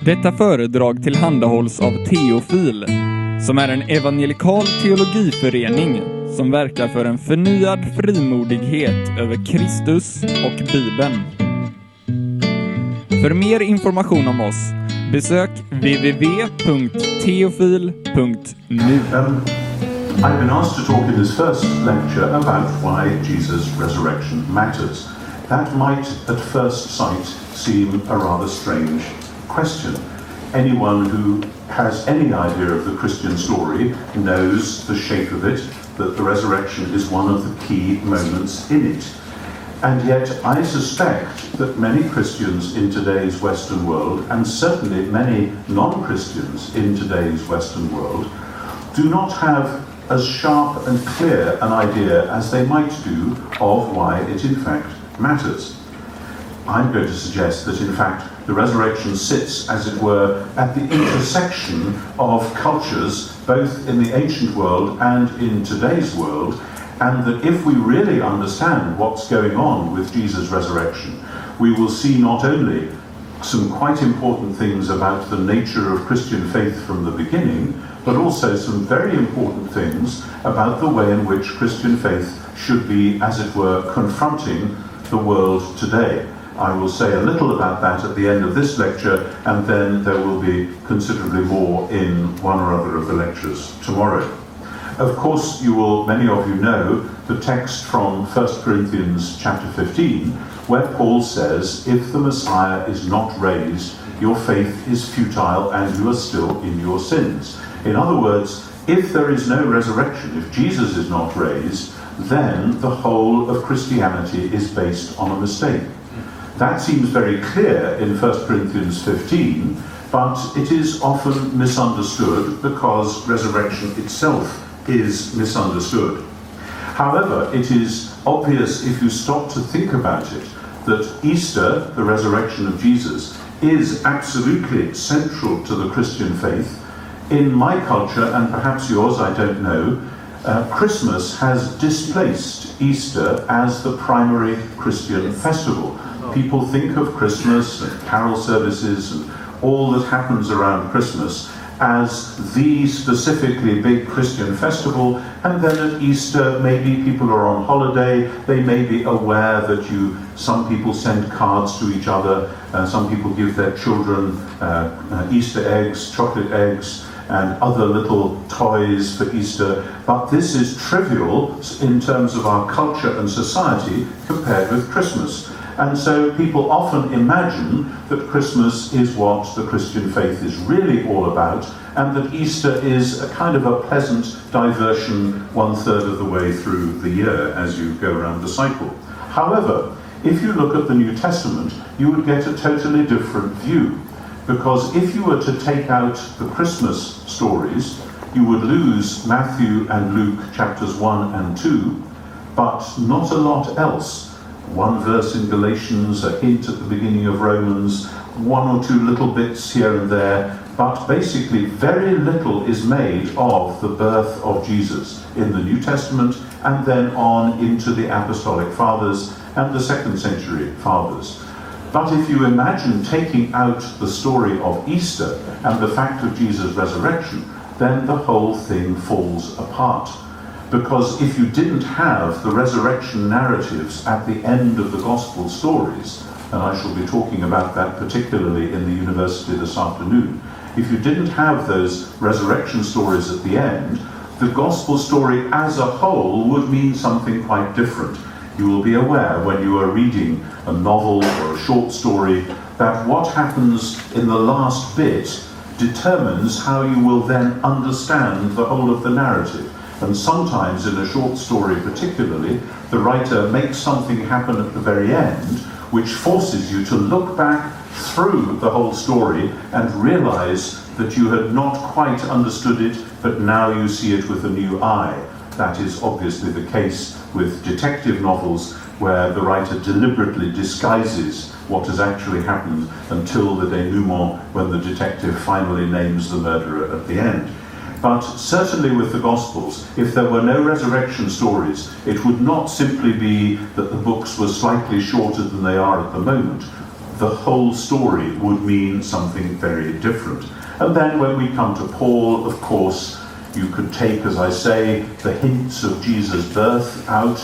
Detta föredrag tillhandahålls av Teofil, som är en evangelikal teologiförening som verkar för en förnyad frimodighet över Kristus och Bibeln. För mer information om oss, besök www.teofil.nu. I've been asked to talk in this first lecture about why Jesus' resurrection matters. That might at first sight seem a rather strange question. Anyone who has any idea of the Christian story knows the shape of it, that the resurrection is one of the key moments in it. And yet I suspect that many Christians in today's Western world, and certainly many non-Christians in today's Western world, do not have as sharp and clear an idea as they might do of why it in fact matters. I'm going to suggest that in fact the resurrection sits, as it were, at the intersection of cultures, both in the ancient world and in today's world, and that if we really understand what's going on with Jesus' resurrection, we will see not only some quite important things about the nature of Christian faith from the beginning, but also some very important things about the way in which Christian faith should be, as it were, confronting the world today. I will say a little about that at the end of this lecture, and then there will be considerably more in one or other of the lectures tomorrow. Of course, many of you know the text from 1 Corinthians chapter 15, where Paul says, if the Messiah is not raised, your faith is futile and you are still in your sins. In other words, if there is no resurrection, if Jesus is not raised, then the whole of Christianity is based on a mistake. That seems very clear in 1 Corinthians 15, but it is often misunderstood because resurrection itself is misunderstood. However, it is obvious if you stop to think about it that Easter, the resurrection of Jesus, is absolutely central to the Christian faith. In my culture, and perhaps yours, I don't know, Christmas has displaced Easter as the primary Christian festival. People think of Christmas and carol services and all that happens around Christmas as the specifically big Christian festival, and then at Easter maybe people are on holiday, they may be aware that some people send cards to each other, some people give their children Easter eggs, chocolate eggs, and other little toys for Easter, but this is trivial in terms of our culture and society compared with Christmas. And so people often imagine that Christmas is what the Christian faith is really all about, and that Easter is a kind of a pleasant diversion 1/3 of the way through the year as you go around the cycle. However, if you look at the New Testament, you would get a totally different view, because if you were to take out the Christmas stories, you would lose Matthew and Luke chapters 1 and 2, but not a lot else. One verse in Galatians, a hint at the beginning of Romans, one or two little bits here and there, but basically very little is made of the birth of Jesus in the New Testament and then on into the Apostolic Fathers and the 2nd century Fathers. But if you imagine taking out the story of Easter and the fact of Jesus' resurrection, then the whole thing falls apart. Because if you didn't have the resurrection narratives at the end of the gospel stories, and I shall be talking about that particularly in the university this afternoon, if you didn't have those resurrection stories at the end, the gospel story as a whole would mean something quite different. You will be aware when you are reading a novel or a short story that what happens in the last bit determines how you will then understand the whole of the narrative. And sometimes in a short story particularly, the writer makes something happen at the very end which forces you to look back through the whole story and realize that you had not quite understood it, but now you see it with a new eye. That is obviously the case with detective novels, where the writer deliberately disguises what has actually happened until the denouement, when the detective finally names the murderer at the end. But certainly with the Gospels, if there were no resurrection stories, it would not simply be that the books were slightly shorter than they are at the moment. the whole story would mean something very different. And then when we come to Paul, of course, you could take, as I say, the hints of Jesus' birth out,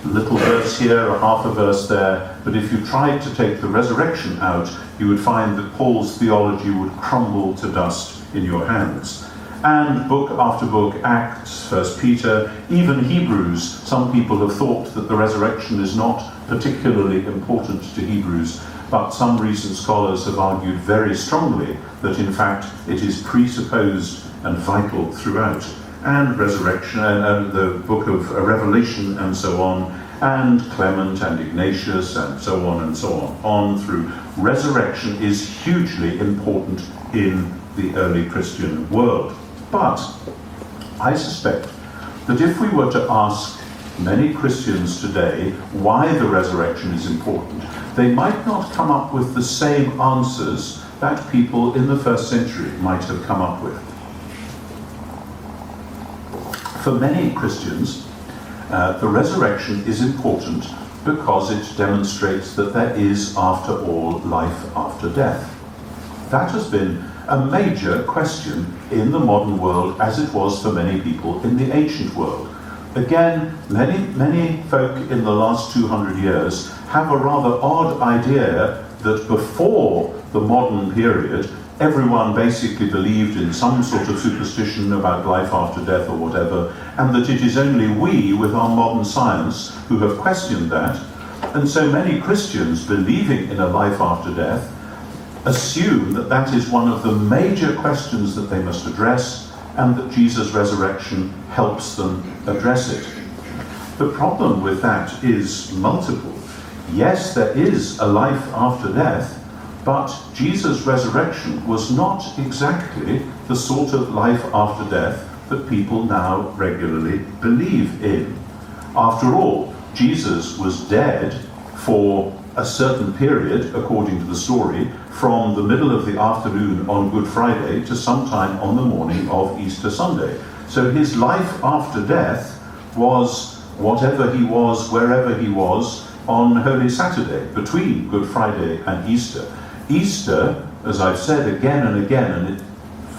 a little verse here, a half a verse there, but if you tried to take the resurrection out, you would find that Paul's theology would crumble to dust in your hands. And book after book, Acts, 1 Peter, even Hebrews, some people have thought that the resurrection is not particularly important to Hebrews, but some recent scholars have argued very strongly that in fact it is presupposed and vital throughout. And resurrection, and the book of Revelation and so on, and Clement and Ignatius and so on through. Resurrection is hugely important in the early Christian world. But I suspect that if we were to ask many Christians today why the resurrection is important, they might not come up with the same answers that people in the first century might have come up with. For many Christians, the resurrection is important because it demonstrates that there is, after all, life after death. That has been a major question in the modern world, as it was for many people in the ancient world. Again, many folk in the last 200 years have a rather odd idea that before the modern period, everyone basically believed in some sort of superstition about life after death or whatever, and that it is only we, with our modern science, who have questioned that. And so many Christians believing in a life after death assume that that is one of the major questions that they must address, and that Jesus' resurrection helps them address it. The problem with that is multiple. Yes, there is a life after death, but Jesus' resurrection was not exactly the sort of life after death that people now regularly believe in. After all, Jesus was dead for a certain period, according to the story, from the middle of the afternoon on Good Friday to sometime on the morning of Easter Sunday. So his life after death was whatever he was, wherever he was, on Holy Saturday, between Good Friday and Easter. Easter, as I've said again and again, and it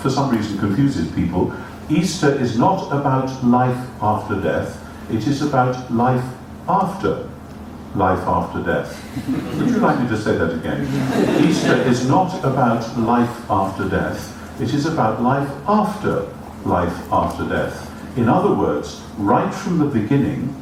for some reason confuses people, Easter is not about life after death, it is about life after death. Would you like me to say that again? Easter is not about life after death, it is about life after death. In other words, right from the beginning,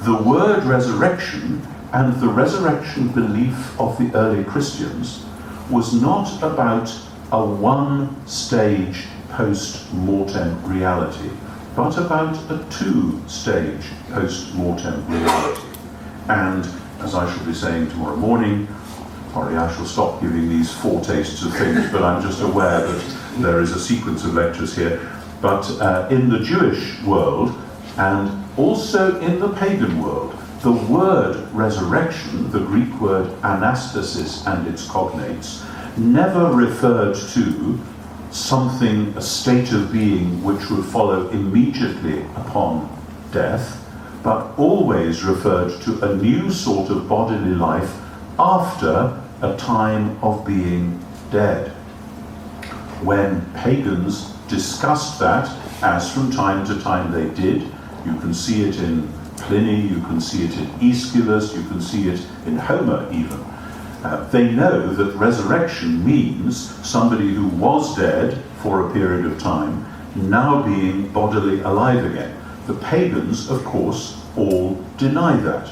the word resurrection and the resurrection belief of the early Christians was not about a one-stage post-mortem reality, but about a two-stage post-mortem reality. And as I shall be saying tomorrow morning, sorry, I shall stop giving these foretastes of things, but I'm just aware that there is a sequence of lectures here. But in the Jewish world, and also in the pagan world, the word resurrection, the Greek word anastasis and its cognates, never referred to something, a state of being which would follow immediately upon death, but always referred to a new sort of bodily life after a time of being dead. When pagans discussed that, as from time to time they did, you can see it in Pliny, you can see it in Aeschylus, you can see it in Homer even. They know that resurrection means somebody who was dead for a period of time now being bodily alive again. The pagans, of course, all deny that.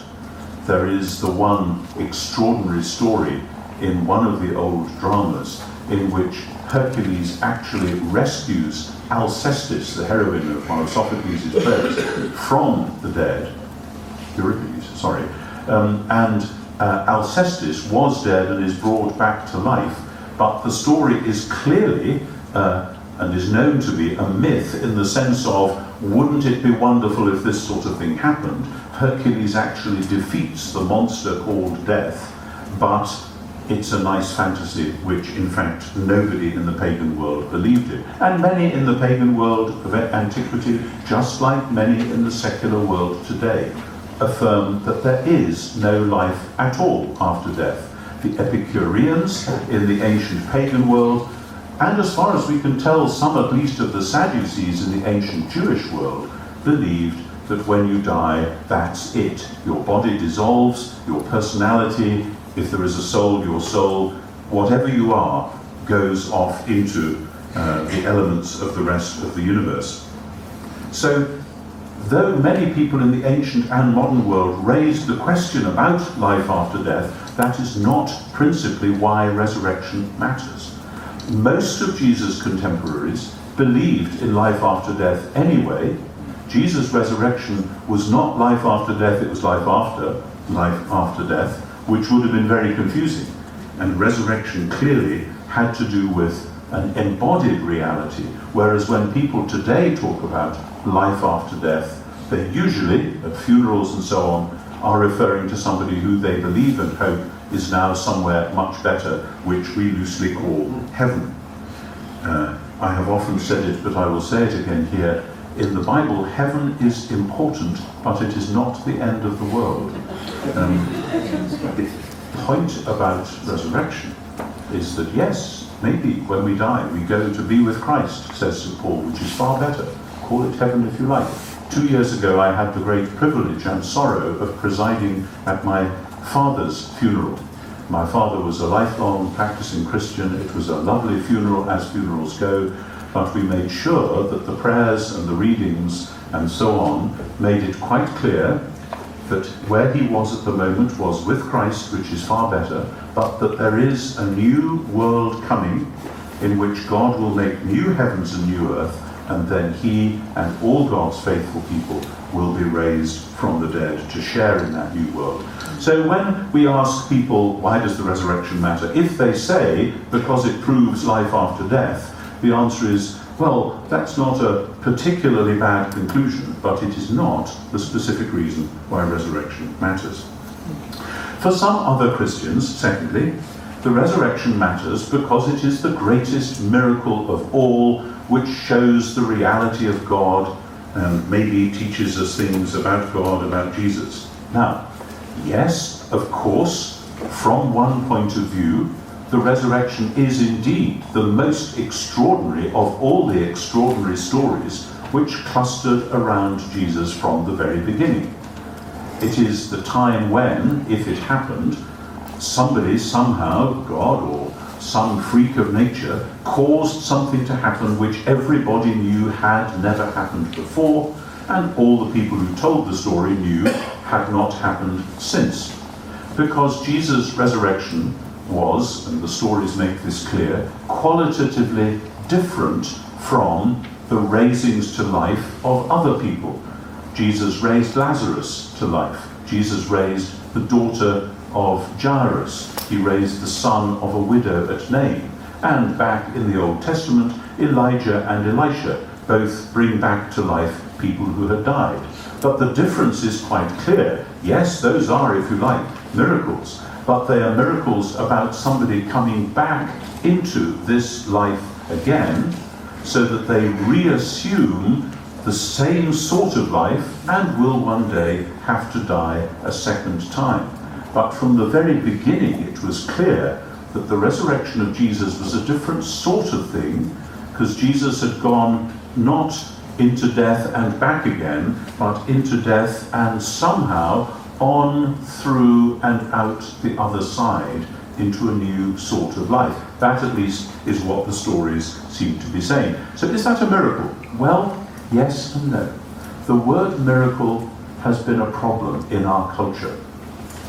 There is the one extraordinary story in one of the old dramas in which Hercules actually rescues Alcestis, the heroine of one of Sophocles' plays, from the dead. Euripides, sorry. Alcestis was dead and is brought back to life, but the story is clearly and is known to be a myth in the sense of, wouldn't it be wonderful if this sort of thing happened? Hercules actually defeats the monster called Death, but it's a nice fantasy which in fact nobody in the pagan world believed in. And many in the pagan world of antiquity, just like many in the secular world today, affirm that there is no life at all after death. the Epicureans in the ancient pagan world, and as far as we can tell, some at least of the Sadducees in the ancient Jewish world believed that when you die, that's it. Your body dissolves, your personality, if there is a soul, your soul, whatever you are, goes off into the elements of the rest of the universe. So, though many people in the ancient and modern world raised the question about life after death, that is not principally why resurrection matters. Most of Jesus' contemporaries believed in life after death anyway. Jesus' resurrection was not life after death, it was life after death, which would have been very confusing. And resurrection clearly had to do with an embodied reality, whereas when people today talk about life after death, they usually, at funerals and so on, are referring to somebody who they believe and hope is now somewhere much better, which we loosely call heaven. I have often said it, but I will say it again here. In the Bible, heaven is important, but it is not the end of the world. The point about resurrection is that yes, maybe when we die, we go to be with Christ, says St. Paul, which is far better. Call it heaven if you like. 2 years ago, I had the great privilege and sorrow of presiding at my father's funeral. My father was a lifelong practicing Christian. It was a lovely funeral, as funerals go, but we made sure that the prayers and the readings and so on made it quite clear that where he was at the moment was with Christ, which is far better, but that there is a new world coming in which God will make new heavens and new earth, and then he and all God's faithful people will be raised from the dead to share in that new world. So when we ask people, why does the resurrection matter? If they say, because it proves life after death, the answer is, well, that's not a particularly bad conclusion, but it is not the specific reason why resurrection matters. For some other Christians, secondly, the resurrection matters because it is the greatest miracle of all, which shows the reality of God and maybe teaches us things about God, about Jesus. Now, yes, of course, from one point of view, the resurrection is indeed the most extraordinary of all the extraordinary stories which clustered around Jesus from the very beginning. It is the time when, if it happened, somebody somehow, God or some freak of nature, caused something to happen which everybody knew had never happened before, and all the people who told the story knew had not happened since. Because Jesus' resurrection was, and the stories make this clear, qualitatively different from the raisings to life of other people. Jesus raised Lazarus to life. Jesus raised the daughter of Jairus. He raised the son of a widow at Nain. And back in the Old Testament, Elijah and Elisha both bring back to life people who had died. But the difference is quite clear. Yes, those are, if you like, miracles, but they are miracles about somebody coming back into this life again, so that they reassume the same sort of life and will one day have to die a second time. But from the very beginning, it was clear that the resurrection of Jesus was a different sort of thing, because Jesus had gone not into death and back again, but into death and somehow on, through, and out the other side into a new sort of life. That, at least, is what the stories seem to be saying. So is that a miracle? Well, yes and no. The word miracle has been a problem in our culture.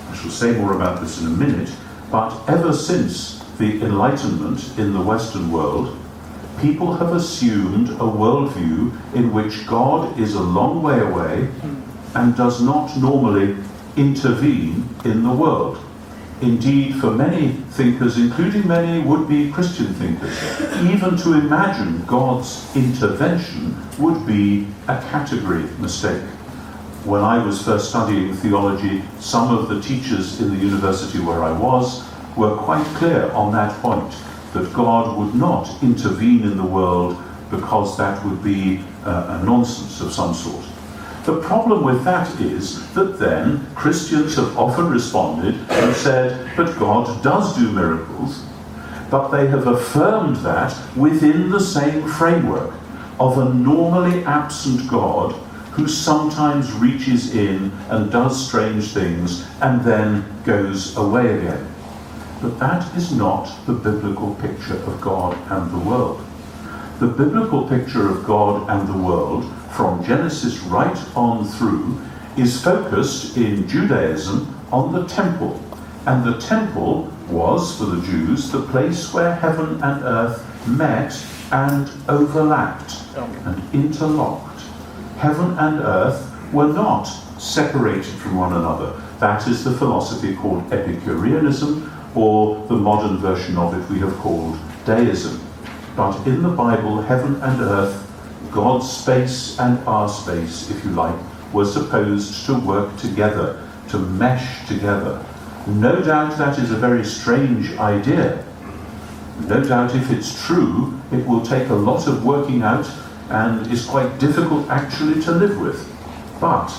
I shall say more about this in a minute, but ever since the Enlightenment in the Western world, people have assumed a worldview in which God is a long way away and does not normally intervene in the world. Indeed, for many thinkers, including many would-be Christian thinkers, even to imagine God's intervention would be a category mistake. When I was first studying theology, some of the teachers in the university where I was were quite clear on that point, that God would not intervene in the world because that would be a nonsense of some sort. The problem with that is that then Christians have often responded and said, but God does do miracles, but they have affirmed that within the same framework of a normally absent God who sometimes reaches in and does strange things and then goes away again. But that is not the biblical picture of God and the world. The biblical picture of God and the world, from Genesis right on through, is focused in Judaism on the temple. And the temple was, for the Jews, the place where heaven and earth met and overlapped and interlocked. Heaven and earth were not separated from one another. That is the philosophy called Epicureanism, or the modern version of it we have called deism. But in the Bible, heaven and earth, God's space and our space, if you like, were supposed to work together, to mesh together. No doubt that is a very strange idea. No doubt if it's true, it will take a lot of working out and is quite difficult actually to live with. But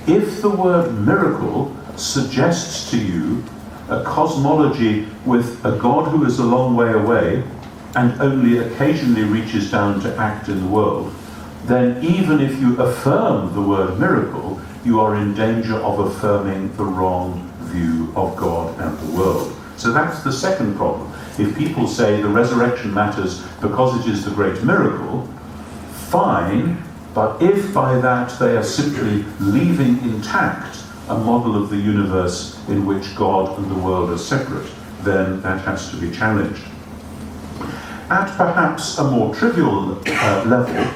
if the word miracle suggests to you a cosmology with a God who is a long way away and only occasionally reaches down to act in the world, then even if you affirm the word miracle, you are in danger of affirming the wrong view of God and the world. So that's the second problem. If people say the resurrection matters because it is the great miracle, fine, but if by that they are simply leaving intact a model of the universe in which God and the world are separate, then that has to be challenged. At perhaps a more trivial level,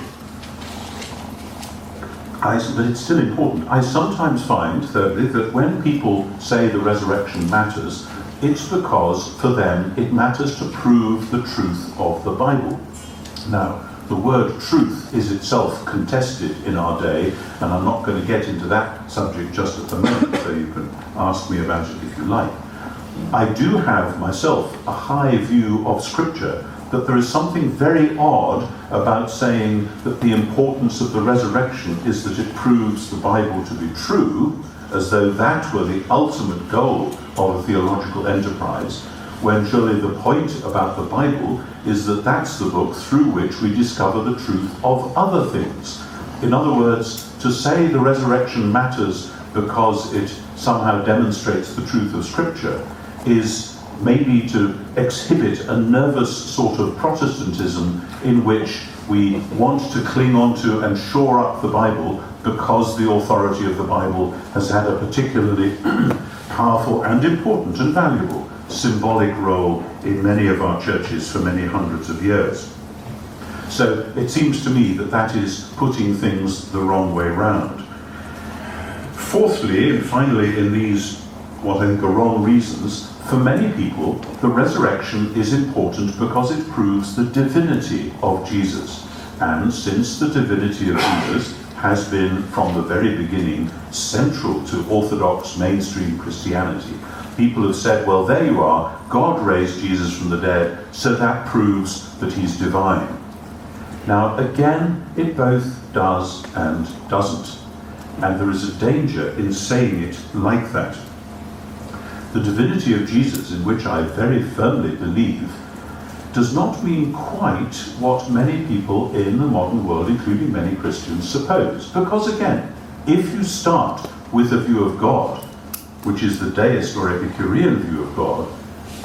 but it's still important, I sometimes find, thirdly, that when people say the resurrection matters, it's because, for them, it matters to prove the truth of the Bible. Now, the word truth is itself contested in our day, and I'm not going to get into that subject just at the moment, so you can ask me about it if you like. I do have, myself, a high view of Scripture, that there is something very odd about saying that the importance of the resurrection is that it proves the Bible to be true, as though that were the ultimate goal of a theological enterprise, when surely the point about the Bible is that that's the book through which we discover the truth of other things. In other words, to say the resurrection matters because it somehow demonstrates the truth of Scripture is maybe to exhibit a nervous sort of Protestantism in which we want to cling on to and shore up the Bible because the authority of the Bible has had a particularly powerful and important and valuable symbolic role in many of our churches for many hundreds of years. So it seems to me that that is putting things the wrong way round. Fourthly, and finally, in these what I think are wrong reasons, for many people, the resurrection is important because it proves the divinity of Jesus. And since the divinity of Jesus has been, from the very beginning, central to Orthodox mainstream Christianity, people have said, well, there you are, God raised Jesus from the dead, so that proves that he's divine. Now, again, it both does and doesn't. And there is a danger in saying it like that. The divinity of Jesus, in which I very firmly believe, does not mean quite what many people in the modern world, including many Christians, suppose. Because again, if you start with a view of God, which is the deist or Epicurean view of God,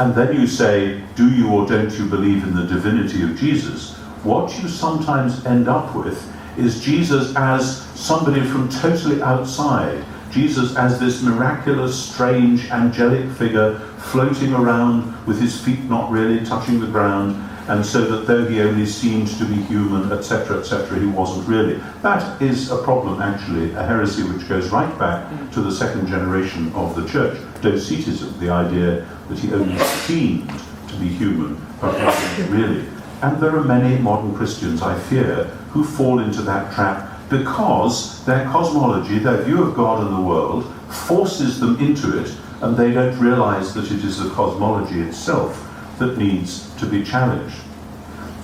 and then you say, do you or don't you believe in the divinity of Jesus, what you sometimes end up with is Jesus as somebody from totally outside, Jesus as this miraculous, strange, angelic figure floating around with his feet not really touching the ground, and so that though he only seemed to be human, etc., he wasn't really. That is a problem, actually, a heresy which goes right back to the second generation of the church, Docetism, the idea that he only seemed to be human, but wasn't really. And there are many modern Christians, I fear, who fall into that trap because their cosmology, their view of God and the world, forces them into it, and they don't realize that it is the cosmology itself that needs to be challenged.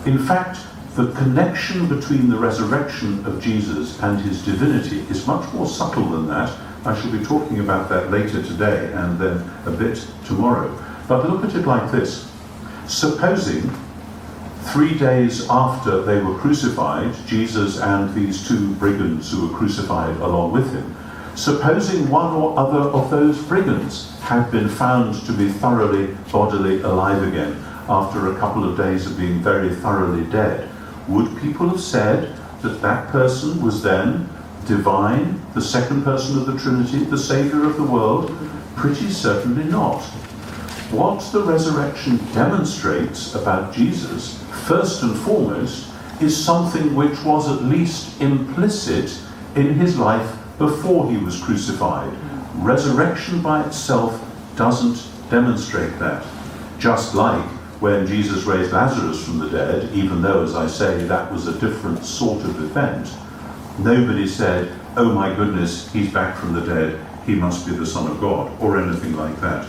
In fact, the connection between the resurrection of Jesus and his divinity is much more subtle than that. I shall be talking about that later today and then a bit tomorrow. But look at it like this. Supposing 3 days after they were crucified, Jesus and these two brigands who were crucified along with him, supposing one or other of those brigands had been found to be thoroughly bodily alive again after a couple of days of being very thoroughly dead, would people have said that that person was then divine, the second person of the Trinity, the Saviour of the world? Pretty certainly not. What the resurrection demonstrates about Jesus, first and foremost, is something which was at least implicit in his life before he was crucified. Resurrection by itself doesn't demonstrate that. Just like when Jesus raised Lazarus from the dead, even though, as I say, that was a different sort of event, nobody said, "Oh my goodness, he's back from the dead, he must be the Son of God," or anything like that.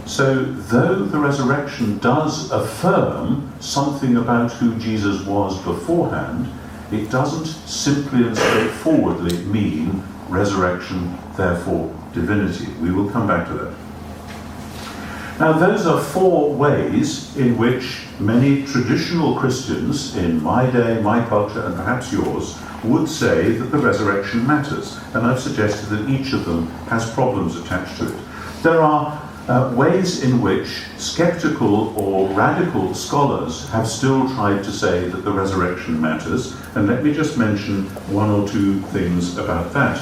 So, though the resurrection does affirm something about who Jesus was beforehand, it doesn't simply and straightforwardly mean resurrection, therefore divinity. We will come back to that. Now, those are 4 ways in which many traditional Christians in my day, my culture, and perhaps yours, would say that the resurrection matters. And I've suggested that each of them has problems attached to it. There are ways in which skeptical or radical scholars have still tried to say that the resurrection matters, and let me just mention 1 or 2 things about that.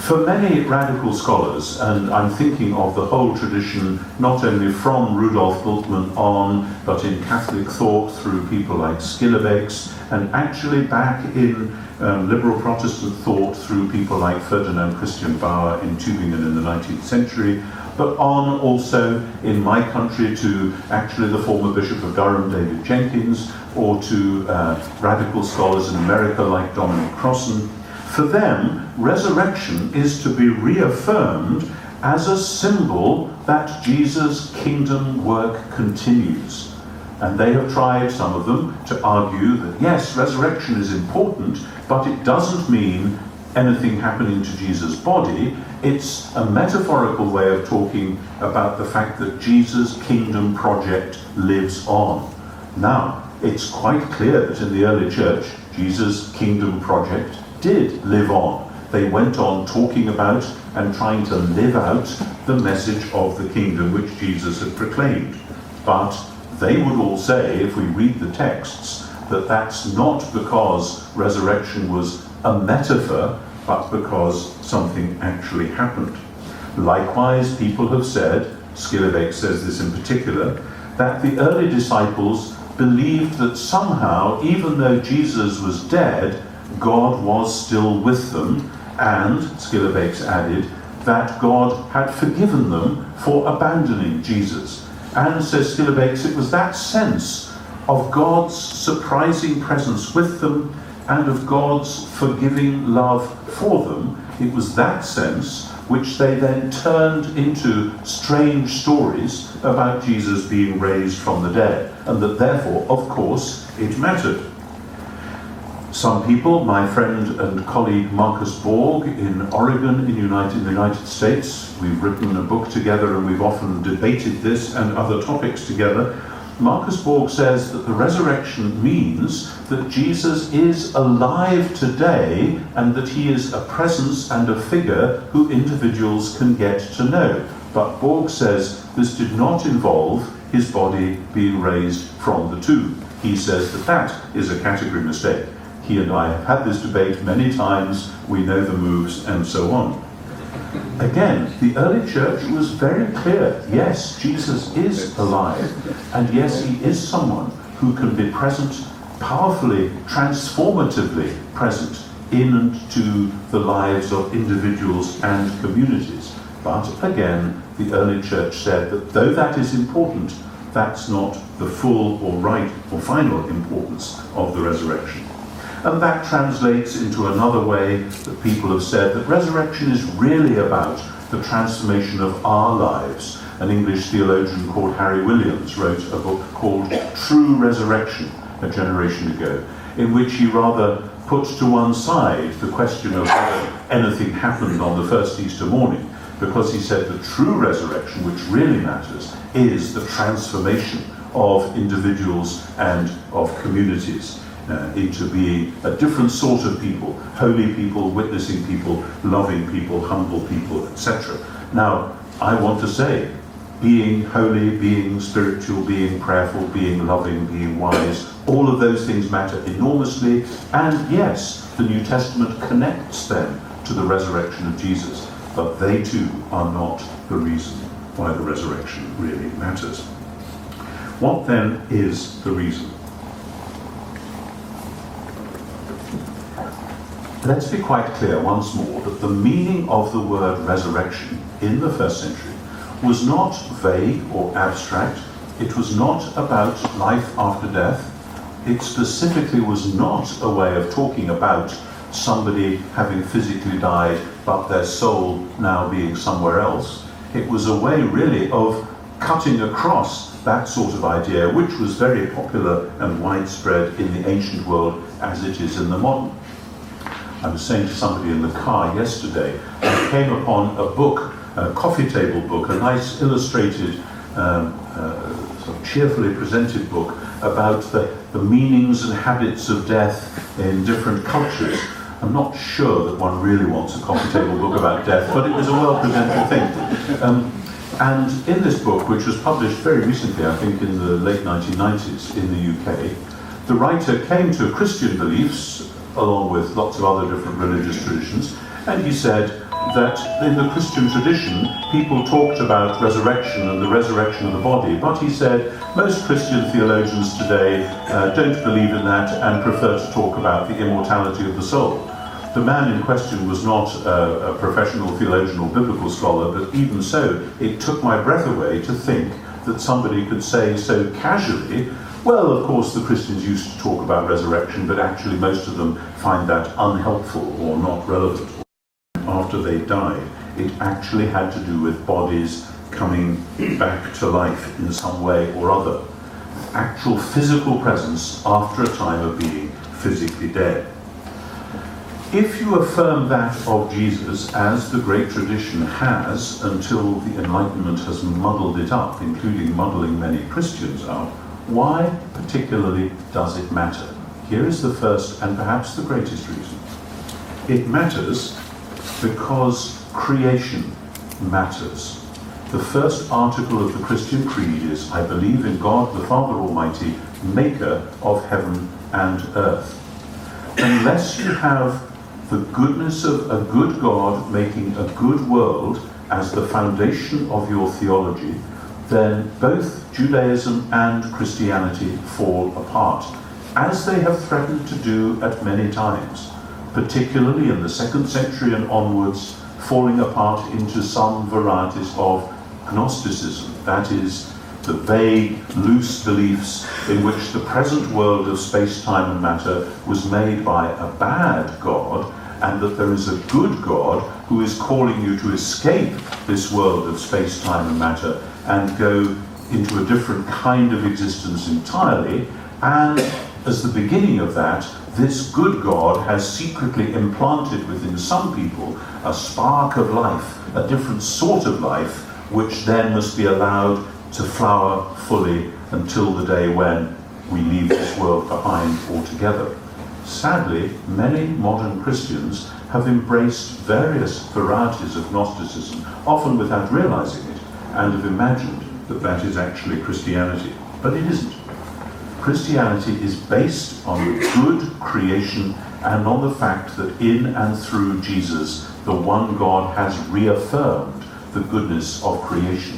For many radical scholars, and I'm thinking of the whole tradition not only from Rudolf Bultmann on, but in Catholic thought through people like Skilebek's, and actually back in liberal Protestant thought through people like Ferdinand Christian Bauer in Tübingen in the 19th century, but on also in my country to actually the former Bishop of Durham, David Jenkins, or to radical scholars in America like Dominic Crossan. For them, resurrection is to be reaffirmed as a symbol that Jesus' kingdom work continues. And they have tried, some of them, to argue that yes, resurrection is important, but it doesn't mean anything happening to Jesus' body. It's a metaphorical way of talking about the fact that Jesus' kingdom project lives on. Now, it's quite clear that in the early church, Jesus' kingdom project did live on. They went on talking about and trying to live out the message of the kingdom which Jesus had proclaimed. But they would all say, if we read the texts, that that's not because resurrection was a metaphor, but because something actually happened. Likewise, people have said, Skilebek says this in particular, that the early disciples believed that somehow, even though Jesus was dead, God was still with them, and, Skilebek's added, that God had forgiven them for abandoning Jesus. And, says Skilebek's, it was that sense of God's surprising presence with them and of God's forgiving love for them, it was that sense which they then turned into strange stories about Jesus being raised from the dead, and that therefore, of course, it mattered. Some people, my friend and colleague Marcus Borg in Oregon in the United States, we've written a book together and we've often debated this and other topics together. Marcus Borg says that the resurrection means that Jesus is alive today and that he is a presence and a figure who individuals can get to know. But Borg says this did not involve his body being raised from the tomb. He says that that is a category mistake. He and I have had this debate many times, we know the moves and so on. Again, the early church was very clear. Yes, Jesus is alive, and yes, he is someone who can be present, powerfully, transformatively present in and to the lives of individuals and communities. But again, the early church said that though that is important, that's not the full or right or final importance of the resurrection. And that translates into another way that people have said that resurrection is really about the transformation of our lives. An English theologian called Harry Williams wrote a book called True Resurrection, a generation ago, in which he rather put to one side the question of whether anything happened on the first Easter morning, because he said the true resurrection, which really matters, is the transformation of individuals and of communities into being a different sort of people, holy people, witnessing people, loving people, humble people, etc. Now, I want to say, being holy, being spiritual, being prayerful, being loving, being wise, all of those things matter enormously, and yes, the New Testament connects them to the resurrection of Jesus, but they too are not the reason why the resurrection really matters. What then is the reason? Let's be quite clear once more that the meaning of the word resurrection in the first century was not vague or abstract. It was not about life after death. It specifically was not a way of talking about somebody having physically died but their soul now being somewhere else. It was a way really of cutting across that sort of idea, which was very popular and widespread in the ancient world as it is in the modern. I was saying to somebody in the car yesterday, I came upon a book, a coffee table book, a nice illustrated, sort of cheerfully presented book about the meanings and habits of death in different cultures. I'm not sure that one really wants a coffee table book about death, but it was a well-presented thing. And in this book, which was published very recently, I think in the late 1990s in the UK, the writer came to Christian beliefs, along with lots of other different religious traditions, and he said that in the Christian tradition, people talked about resurrection and the resurrection of the body, but he said most Christian theologians today don't believe in that and prefer to talk about the immortality of the soul. The man in question was not a professional theologian or biblical scholar, but even so, it took my breath away to think that somebody could say so casually, well, of course, the Christians used to talk about resurrection, but actually most of them find that unhelpful or not relevant. After they died, it actually had to do with bodies coming back to life in some way or other. Actual physical presence after a time of being physically dead. If you affirm that of Jesus, as the great tradition has until the Enlightenment has muddled it up, including muddling many Christians up, why particularly does it matter? Here is the first and perhaps the greatest reason. It matters because creation matters. The first article of the Christian Creed is, I believe in God the Father Almighty, maker of heaven and earth. Unless you have the goodness of a good God making a good world as the foundation of your theology, then both Judaism and Christianity fall apart, as they have threatened to do at many times, particularly in the 2nd century and onwards, falling apart into some varieties of Gnosticism, that is, the vague, loose beliefs in which the present world of space, time and matter was made by a bad God, and that there is a good God who is calling you to escape this world of space, time and matter and go into a different kind of existence entirely, and as the beginning of that, this good God has secretly implanted within some people a spark of life, a different sort of life, which then must be allowed to flower fully until the day when we leave this world behind altogether. Sadly, many modern Christians have embraced various varieties of Gnosticism, often without realizing it, and have imagined that that is actually Christianity. But it isn't. Christianity is based on the good creation and on the fact that in and through Jesus, the one God has reaffirmed the goodness of creation.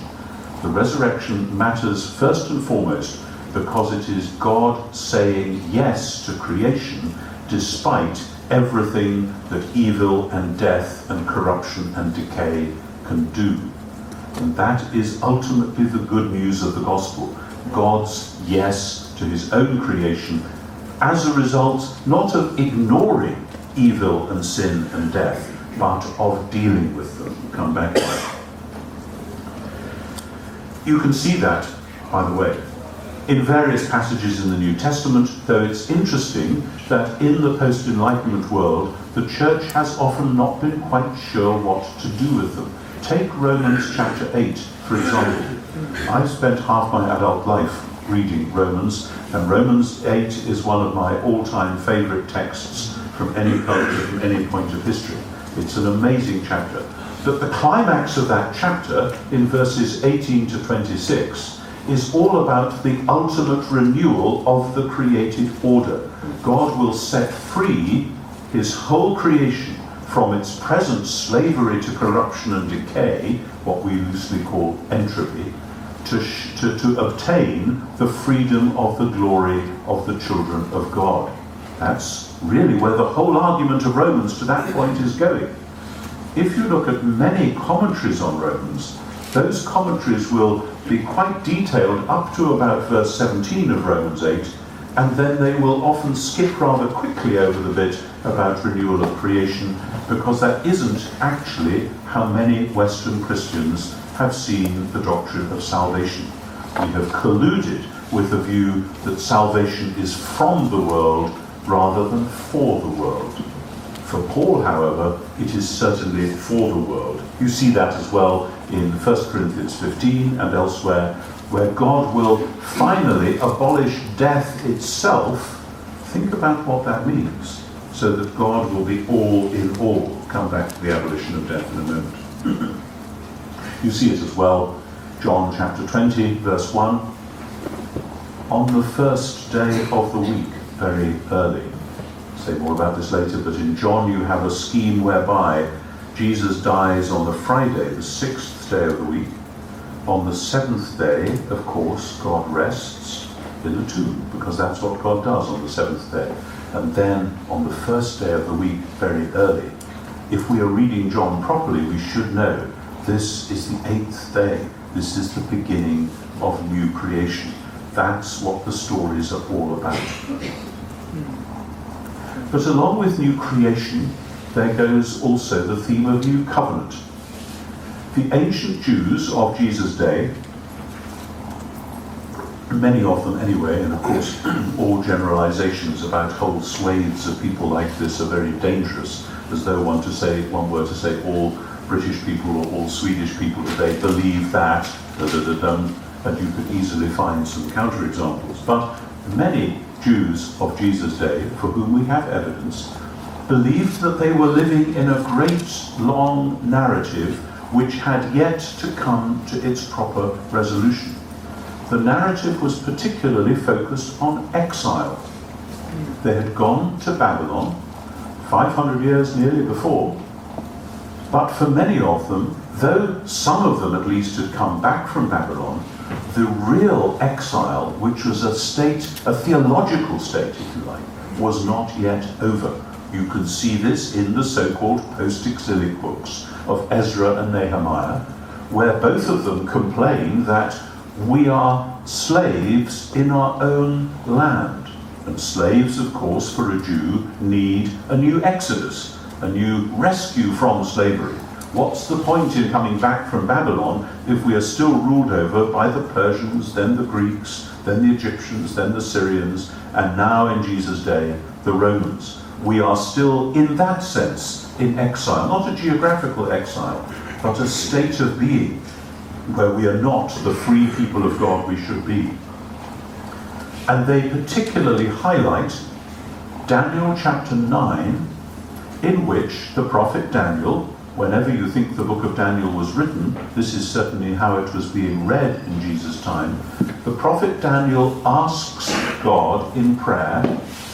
The resurrection matters first and foremost because it is God saying yes to creation despite everything that evil and death and corruption and decay can do. And that is ultimately the good news of the gospel. God's yes to his own creation as a result not of ignoring evil and sin and death, but of dealing with them. We'll come back to that. You can see that, by the way, in various passages in the New Testament, though it's interesting that in the post-Enlightenment world, the church has often not been quite sure what to do with them. Take Romans chapter 8, for example. I've spent half my adult life reading Romans, and Romans 8 is one of my all-time favourite texts from any culture, from any point of history. It's an amazing chapter. But the climax of that chapter, in verses 18 to 26, is all about the ultimate renewal of the created order. God will set free his whole creation from its present slavery to corruption and decay, what we loosely call entropy, to obtain the freedom of the glory of the children of God. That's really where the whole argument of Romans to that point is going. If you look at many commentaries on Romans, those commentaries will be quite detailed up to about verse 17 of Romans 8, and then they will often skip rather quickly over the bit about renewal of creation, because that isn't actually how many Western Christians have seen the doctrine of salvation. We have colluded with the view that salvation is from the world rather than for the world. For Paul, however, it is certainly for the world. You see that as well in 1 Corinthians 15 and elsewhere, where God will finally abolish death itself. Think about what that means, so that God will be all in all. Come back to the abolition of death in a moment. You see it as well, John chapter 20, verse 1. On the first day of the week, very early. Say more about this later, but in John you have a scheme whereby Jesus dies on the Friday, the 6th day of the week. On the 7th day, of course, God rests in the tomb, because that's what God does on the 7th day. And then on the first day of the week, very early. If we are reading John properly, we should know this is the 8th day. This is the beginning of new creation. That's what the stories are all about. But along with new creation, there goes also the theme of new covenant. The ancient Jews of Jesus' day, many of them anyway, and of course all generalizations about whole swathes of people like this are very dangerous, as though one were to say all British people or all Swedish people today believe that, and you could easily find some counterexamples. But many Jews of Jesus' day, for whom we have evidence, believed that they were living in a great long narrative which had yet to come to its proper resolution. The narrative was particularly focused on exile. They had gone to Babylon 500 years nearly before, but for many of them, though some of them at least had come back from Babylon, the real exile, which was a theological state, if you like, was not yet over. You can see this in the so-called post-exilic books of Ezra and Nehemiah, where both of them complain that we are slaves in our own land. And slaves, of course, for a Jew, need a new exodus, a new rescue from slavery. What's the point in coming back from Babylon if we are still ruled over by the Persians, then the Greeks, then the Egyptians, then the Syrians, and now in Jesus' day, the Romans? We are still, in that sense, in exile. Not a geographical exile, but a state of being where we are not the free people of God we should be. And they particularly highlight Daniel chapter 9, in which the prophet Daniel, whenever you think the book of Daniel was written, this is certainly how it was being read in Jesus' time, the prophet Daniel asks God in prayer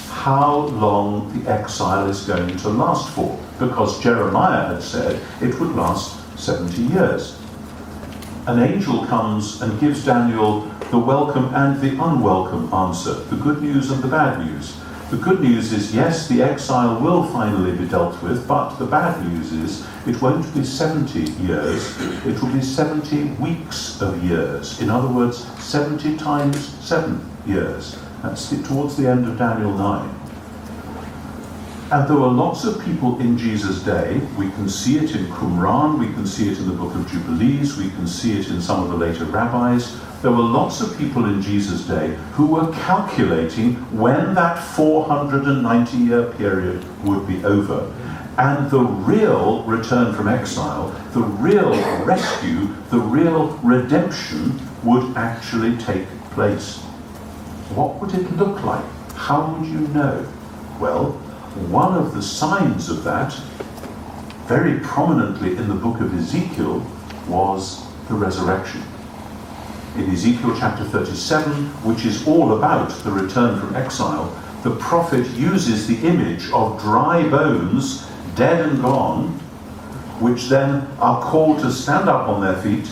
how long the exile is going to last for, because Jeremiah had said it would last 70 years. An angel comes and gives Daniel the welcome and the unwelcome answer, the good news and the bad news. The good news is, yes, the exile will finally be dealt with, but the bad news is it won't be 70 years, it will be 70 weeks of years. In other words, 70 times 7 years. That's towards the end of Daniel 9. And there were lots of people in Jesus' day. We can see it in Qumran, we can see it in the book of Jubilees, we can see it in some of the later rabbis. There were lots of people in Jesus' day who were calculating when that 490-year period would be over. And the real return from exile, the real rescue, the real redemption would actually take place. What would it look like? How would you know? Well, one of the signs of that, very prominently in the book of Ezekiel, was the resurrection. In Ezekiel chapter 37, which is all about the return from exile, the prophet uses the image of dry bones, dead and gone, which then are called to stand up on their feet,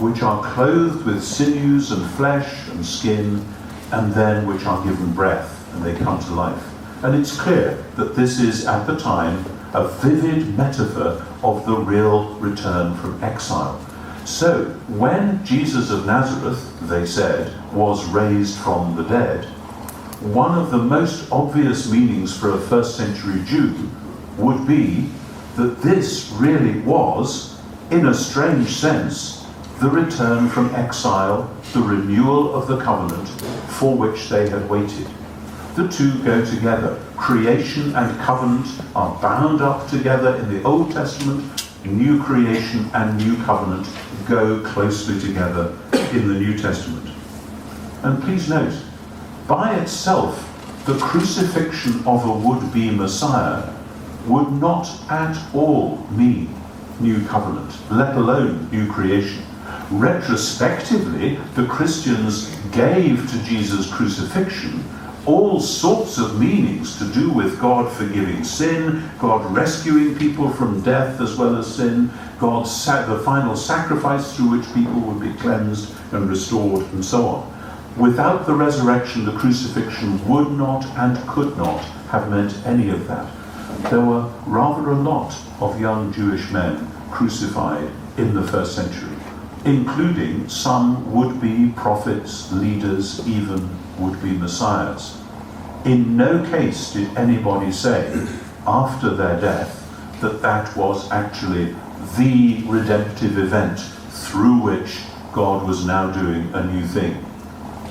which are clothed with sinews and flesh and skin, and then which are given breath, and they come to life. And it's clear that this is, at the time, a vivid metaphor of the real return from exile. So, when Jesus of Nazareth, they said, was raised from the dead, one of the most obvious meanings for a first century Jew would be that this really was, in a strange sense, the return from exile, the renewal of the covenant for which they had waited. The two go together. Creation and covenant are bound up together in the Old Testament. New creation and new covenant go closely together in the New Testament. And please note, by itself, the crucifixion of a would-be Messiah would not at all mean new covenant, let alone new creation. Retrospectively, the Christians gave to Jesus' crucifixion all sorts of meanings to do with God forgiving sin, God rescuing people from death as well as sin, God's the final sacrifice through which people would be cleansed and restored, and so on. Without the resurrection, the crucifixion would not and could not have meant any of that. There were rather a lot of young Jewish men crucified in the first century, including some would-be prophets, leaders, even would-be messiahs. In no case did anybody say, after their death, that that was actually the redemptive event through which God was now doing a new thing.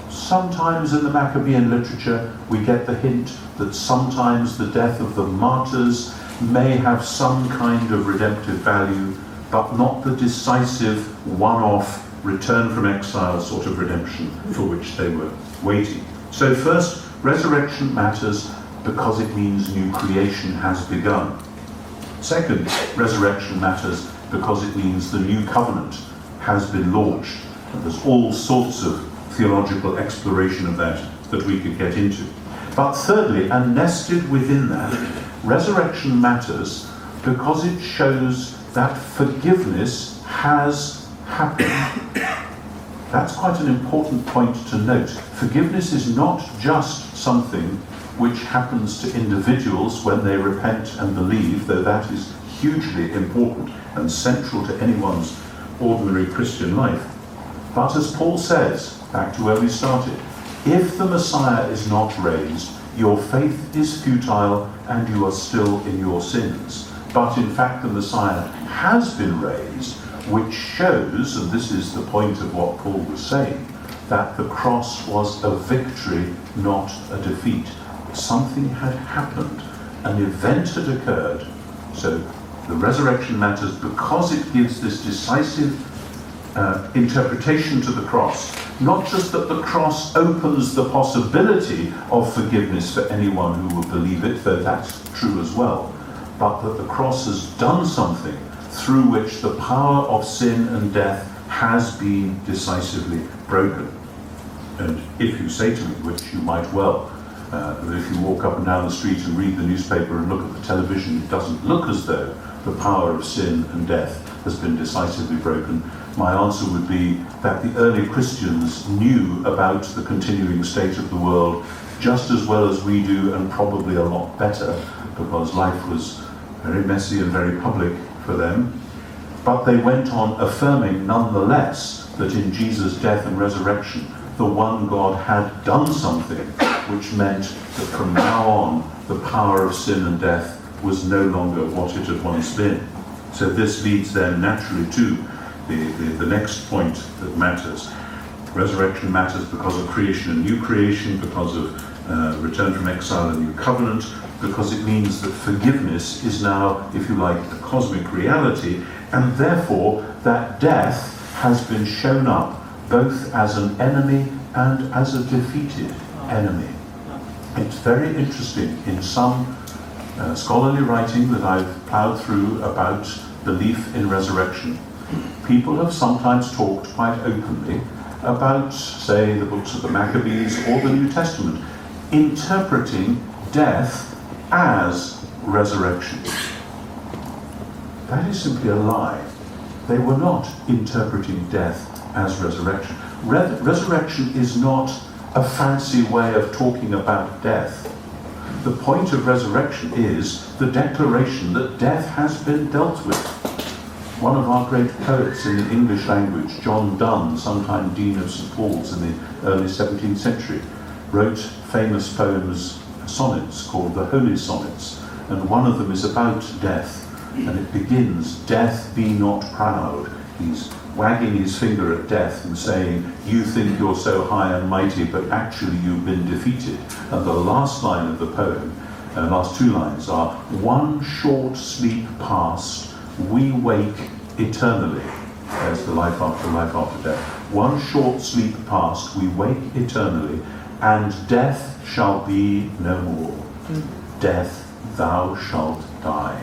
Sometimes in the Maccabean literature we get the hint that sometimes the death of the martyrs may have some kind of redemptive value, but not the decisive one-off return from exile sort of redemption for which they were waiting. So first, resurrection matters because it means new creation has begun. Second, resurrection matters because it means the new covenant has been launched. And there's all sorts of theological exploration of that we could get into. But thirdly, and nested within that, resurrection matters because it shows that forgiveness has happened. That's quite an important point to note. Forgiveness is not just something which happens to individuals when they repent and believe, though that is hugely important and central to anyone's ordinary Christian life. But as Paul says, back to where we started, if the Messiah is not raised, your faith is futile and you are still in your sins. But in fact the Messiah has been raised, which shows, and this is the point of what Paul was saying, that the cross was a victory, not a defeat. Something had happened, an event had occurred. So the resurrection matters because it gives this decisive interpretation to the cross. Not just that the cross opens the possibility of forgiveness for anyone who will believe it, though that's true as well, but that the cross has done something through which the power of sin and death has been decisively broken. And if you say to me, which you might well, that if you walk up and down the street and read the newspaper and look at the television, it doesn't look as though the power of sin and death has been decisively broken, my answer would be that the early Christians knew about the continuing state of the world just as well as we do, and probably a lot better, because life was very messy and very public for them. But they went on affirming nonetheless that in Jesus' death and resurrection the one God had done something which meant that from now on the power of sin and death was no longer what it had once been. So this leads then naturally to the next point that matters. Resurrection matters because of creation and new creation, because of return from exile and new covenant, because it means that forgiveness is now, if you like, a cosmic reality, and therefore that death has been shown up both as an enemy and as a defeated enemy. It's very interesting in some scholarly writing that I've ploughed through about belief in resurrection. People have sometimes talked quite openly about, say, the books of the Maccabees or the New Testament, interpreting death as resurrection. That is simply a lie. They were not interpreting death as resurrection. Resurrection is not a fancy way of talking about death. The point of resurrection is the declaration that death has been dealt with. One of our great poets in the English language, John Donne, sometime Dean of St. Paul's in the early 17th century, wrote famous poems, sonnets called the Holy Sonnets, and one of them is about death, and it begins, "Death, be not proud." He's wagging his finger at death and saying, "You think you're so high and mighty, but actually you've been defeated." And the last line of the poem, last two lines are, "One short sleep past, we wake eternally." There's the life after death. "One short sleep past, we wake eternally, and death shall be no more. Death, thou shalt die."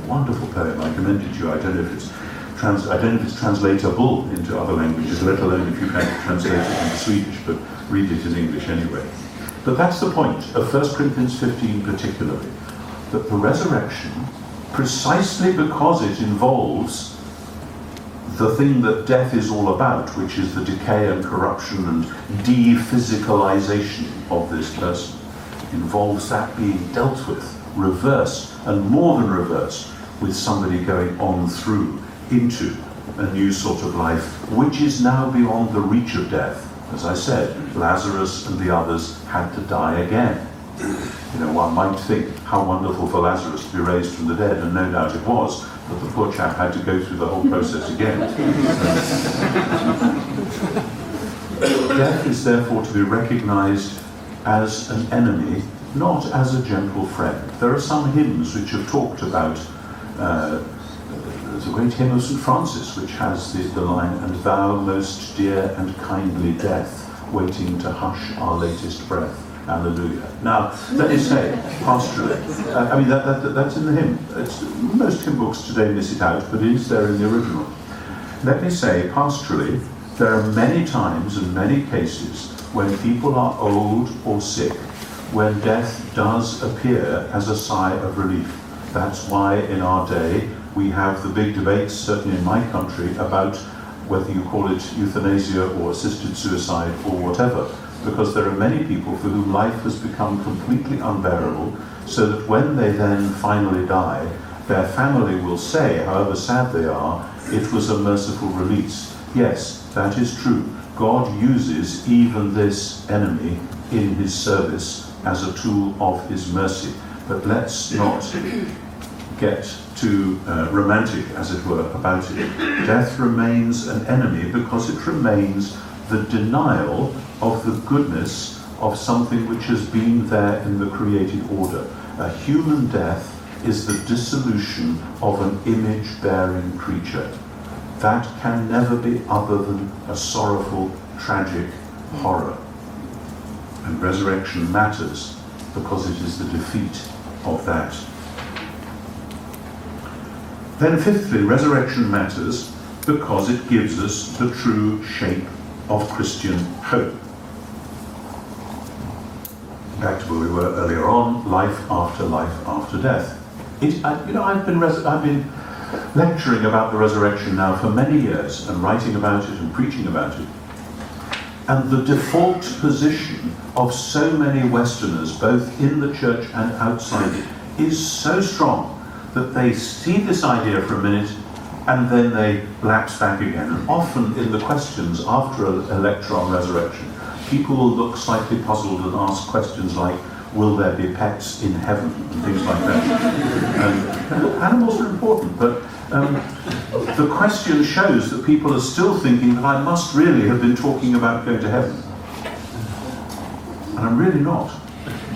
Wonderful poem. I commend it to you. I don't know if it's translatable into other languages, let alone if you can translate it into Swedish, but read it in English anyway. But that's the point of 1 Corinthians 15 particularly, that the resurrection, precisely because it involves the thing that death is all about, which is the decay and corruption and de-physicalization of this person, involves that being dealt with, reversed, and more than reversed, with somebody going on through into a new sort of life, which is now beyond the reach of death. As I said, Lazarus and the others had to die again. You know, one might think how wonderful for Lazarus to be raised from the dead, and no doubt it was, but the poor chap had to go through the whole process again. Death is therefore to be recognized as an enemy, not as a gentle friend. There are some hymns which have talked about, there's a great hymn of St. Francis which has the line, "And thou, most dear and kindly death, waiting to hush our latest breath. Alleluia." Now, let me say, pastorally, that's in the hymn. Most hymn books today miss it out, but it is there in the original. Let me say, pastorally, there are many times and many cases when people are old or sick, when death does appear as a sigh of relief. That's why in our day we have the big debates, certainly in my country, about whether you call it euthanasia or assisted suicide or whatever, because there are many people for whom life has become completely unbearable, so that when they then finally die, their family will say, however sad they are, it was a merciful release. Yes, that is true. God uses even this enemy in his service as a tool of his mercy. But let's not get too romantic, as it were, about it. Death remains an enemy because it remains the denial of the goodness of something which has been there in the created order. A human death is the dissolution of an image-bearing creature. That can never be other than a sorrowful, tragic horror. And resurrection matters because it is the defeat of that. Then fifthly, resurrection matters because it gives us the true shape of Christian hope. Back to where we were earlier on, life after death. I've been lecturing about the resurrection now for many years and writing about it and preaching about it. And the default position of so many Westerners, both in the church and outside it, is so strong that they see this idea for a minute and then they lapse back again. And often in the questions after a lecture on resurrection, people will look slightly puzzled and ask questions like, will there be pets in heaven, and things like that. And animals are important, but the question shows that people are still thinking that I must really have been talking about going to heaven. And I'm really not.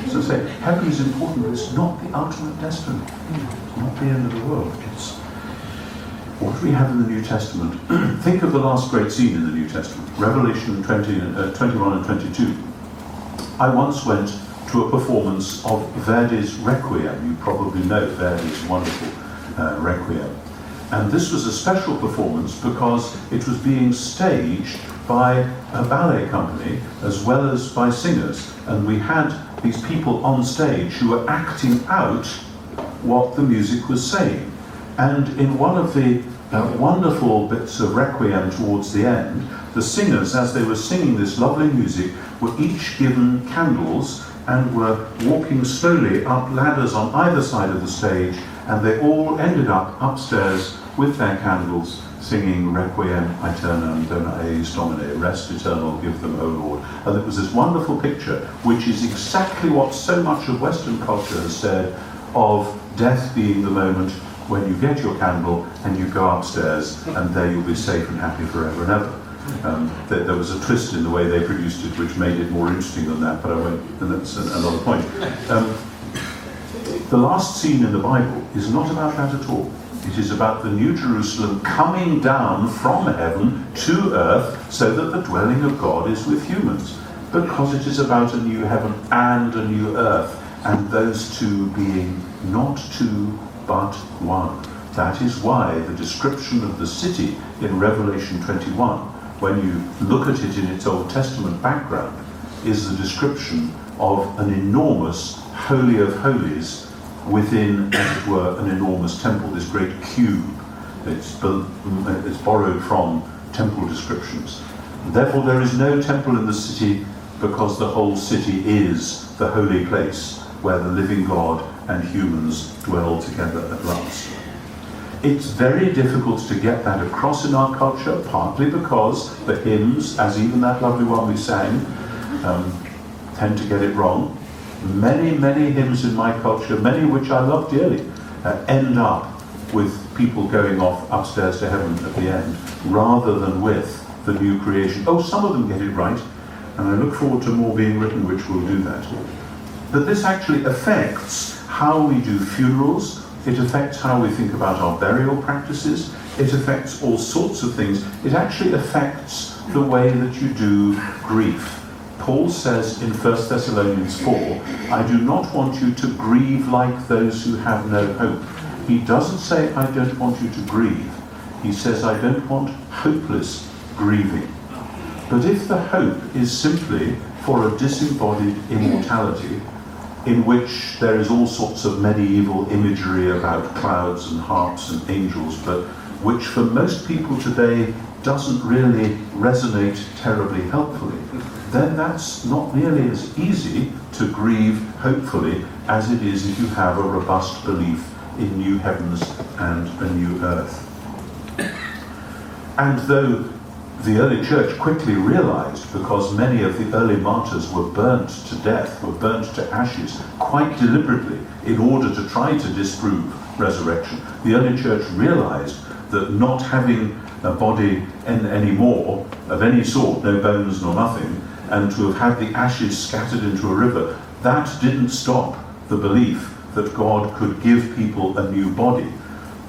So I say, heaven is important, but it's not the ultimate destiny. It's not the end of the world. It's what do we have in the New Testament? Think of the last great scene in the New Testament, Revelation 21 and 22. I once went to a performance of Verdi's Requiem. You probably know Verdi's wonderful Requiem. And this was a special performance because it was being staged by a ballet company as well as by singers. And we had these people on stage who were acting out what the music was saying. And in one of the wonderful bits of Requiem towards the end, the singers, as they were singing this lovely music, were each given candles and were walking slowly up ladders on either side of the stage, and they all ended up upstairs with their candles singing Requiem aeternam dona eis Domine, rest eternal give them, O Lord. And it was this wonderful picture, which is exactly what so much of Western culture has said of death being the moment when you get your candle and you go upstairs and there you'll be safe and happy forever and ever. There was a twist in the way they produced it which made it more interesting than that, but I won't, and that's another point. The last scene in the Bible is not about that at all. It is about the New Jerusalem coming down from heaven to earth so that the dwelling of God is with humans, because it is about a new heaven and a new earth, and those two being not two but one. That is why the description of the city in Revelation 21, when you look at it in its Old Testament background, is the description of an enormous Holy of Holies within, as it were, an enormous temple, this great cube. It's borrowed from temple descriptions. Therefore there is no temple in the city, because the whole city is the holy place where the living God and humans dwell together at last. It's very difficult to get that across in our culture, partly because the hymns, as even that lovely one we sang, tend to get it wrong. Many, many hymns in my culture, many which I love dearly, end up with people going off upstairs to heaven at the end, rather than with the new creation. Oh, some of them get it right, and I look forward to more being written which will do that. But this actually affects how we do funerals, it affects how we think about our burial practices, it affects all sorts of things. It actually affects the way that you do grief. Paul says in 1 Thessalonians 4, I do not want you to grieve like those who have no hope. He doesn't say, I don't want you to grieve. He says, I don't want hopeless grieving. But if the hope is simply for a disembodied immortality, in which there is all sorts of medieval imagery about clouds and harps and angels, but which for most people today doesn't really resonate terribly helpfully, then that's not nearly as easy to grieve, hopefully, as it is if you have a robust belief in new heavens and a new earth. And though the early church quickly realized, because many of the early martyrs were burnt to death, were burnt to ashes, quite deliberately, in order to try to disprove resurrection, the early church realized that not having a body anymore of any sort, no bones nor nothing, and to have had the ashes scattered into a river, that didn't stop the belief that God could give people a new body.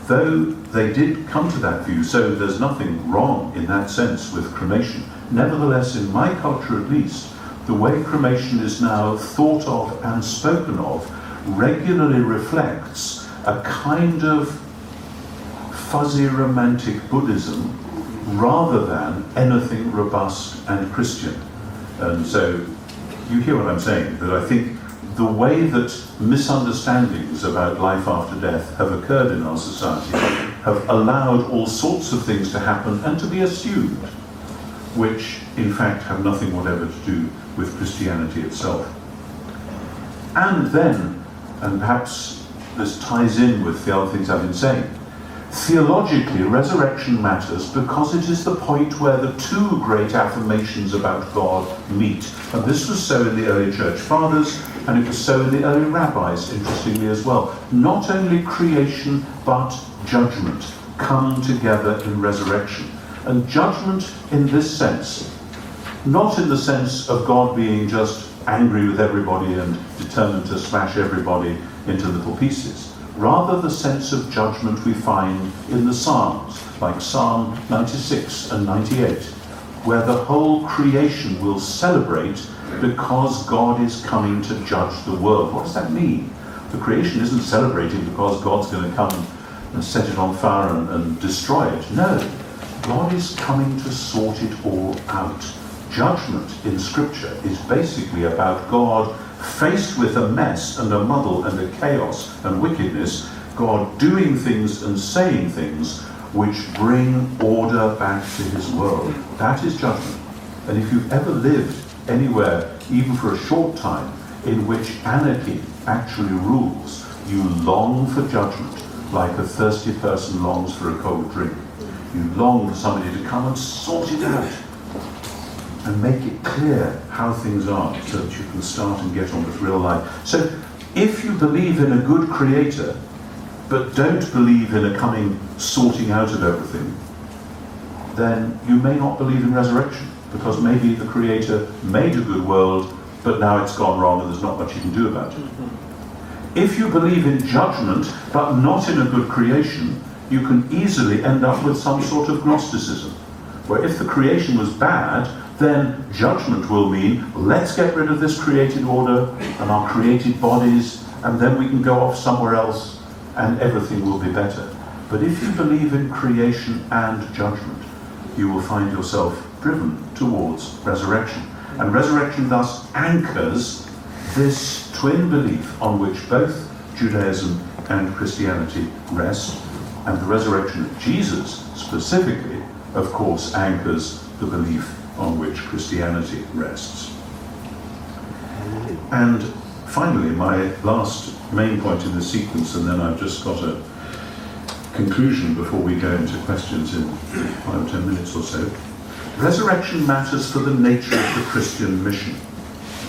Though they did come to that view, so there's nothing wrong in that sense with cremation. Nevertheless, in my culture at least, the way cremation is now thought of and spoken of regularly reflects a kind of fuzzy romantic Buddhism rather than anything robust and Christian. And so you hear what I'm saying, that I think the way that misunderstandings about life after death have occurred in our society have allowed all sorts of things to happen and to be assumed, which in fact have nothing whatever to do with Christianity itself. And then, and perhaps this ties in with the other things I've been saying, Theologically, resurrection matters because it is the point where the two great affirmations about God meet. And this was so in the early church fathers, and it was so in the early rabbis, interestingly as well. Not only creation, but judgment come together in resurrection. And judgment in this sense, not in the sense of God being just angry with everybody and determined to smash everybody into little pieces. Rather the sense of judgment we find in the Psalms, like Psalm 96 and 98, where the whole creation will celebrate because God is coming to judge the world. What does that mean? The creation isn't celebrating because God's going to come and set it on fire and destroy it. No, God is coming to sort it all out. Judgment in Scripture is basically about God faced with a mess and a muddle and a chaos and wickedness, God doing things and saying things which bring order back to his world. That is judgment. And if you've ever lived anywhere, even for a short time, in which anarchy actually rules, you long for judgment like a thirsty person longs for a cold drink. You long for somebody to come and sort it out and make it clear how things are so that you can start and get on with real life. So if you believe in a good creator, but don't believe in a coming sorting out of everything, then you may not believe in resurrection, because maybe the creator made a good world, but now it's gone wrong and there's not much you can do about it. If you believe in judgment, but not in a good creation, you can easily end up with some sort of Gnosticism, where if the creation was bad, then judgment will mean, let's get rid of this created order and our created bodies, and then we can go off somewhere else and everything will be better. But if you believe in creation and judgment, you will find yourself driven towards resurrection. And resurrection thus anchors this twin belief on which both Judaism and Christianity rest, and the resurrection of Jesus specifically, of course, anchors the belief on which Christianity rests. And finally, my last main point in this sequence, and then I've just got a conclusion before we go into questions in 5 or 10 minutes or so. Resurrection matters for the nature of the Christian mission.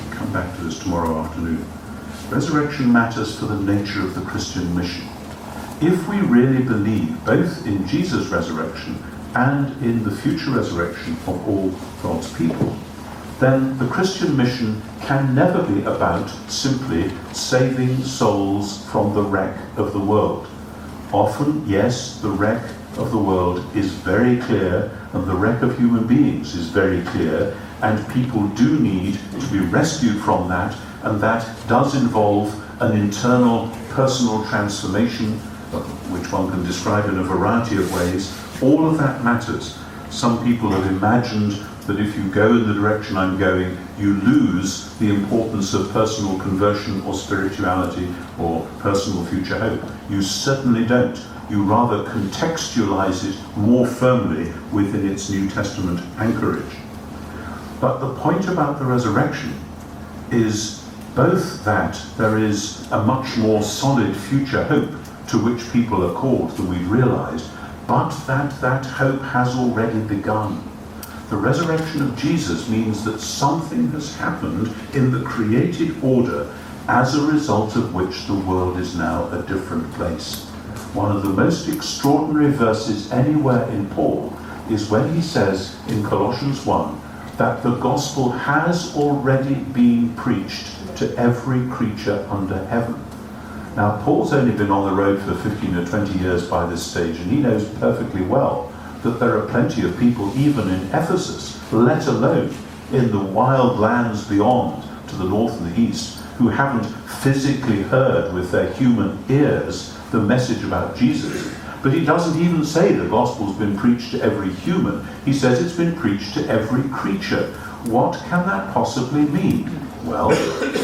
I'll come back to this tomorrow afternoon. Resurrection matters for the nature of the Christian mission. If we really believe both in Jesus' resurrection and in the future resurrection of all God's people, then the Christian mission can never be about simply saving souls from the wreck of the world. Often, yes, the wreck of the world is very clear, and the wreck of human beings is very clear, and people do need to be rescued from that, and that does involve an internal personal transformation, which one can describe in a variety of ways. All of that matters. Some people have imagined that if you go in the direction I'm going, you lose the importance of personal conversion or spirituality or personal future hope. You certainly don't. You rather contextualize it more firmly within its New Testament anchorage. But the point about the resurrection is both that there is a much more solid future hope to which people are called than we've realized, but that hope has already begun. The resurrection of Jesus means that something has happened in the created order as a result of which the world is now a different place. One of the most extraordinary verses anywhere in Paul is when he says in Colossians 1 that the gospel has already been preached to every creature under heaven. Now, Paul's only been on the road for 15 or 20 years by this stage, and he knows perfectly well that there are plenty of people, even in Ephesus, let alone in the wild lands beyond, to the north and the east, who haven't physically heard with their human ears the message about Jesus. But he doesn't even say the gospel's been preached to every human. He says it's been preached to every creature. What can that possibly mean? Well,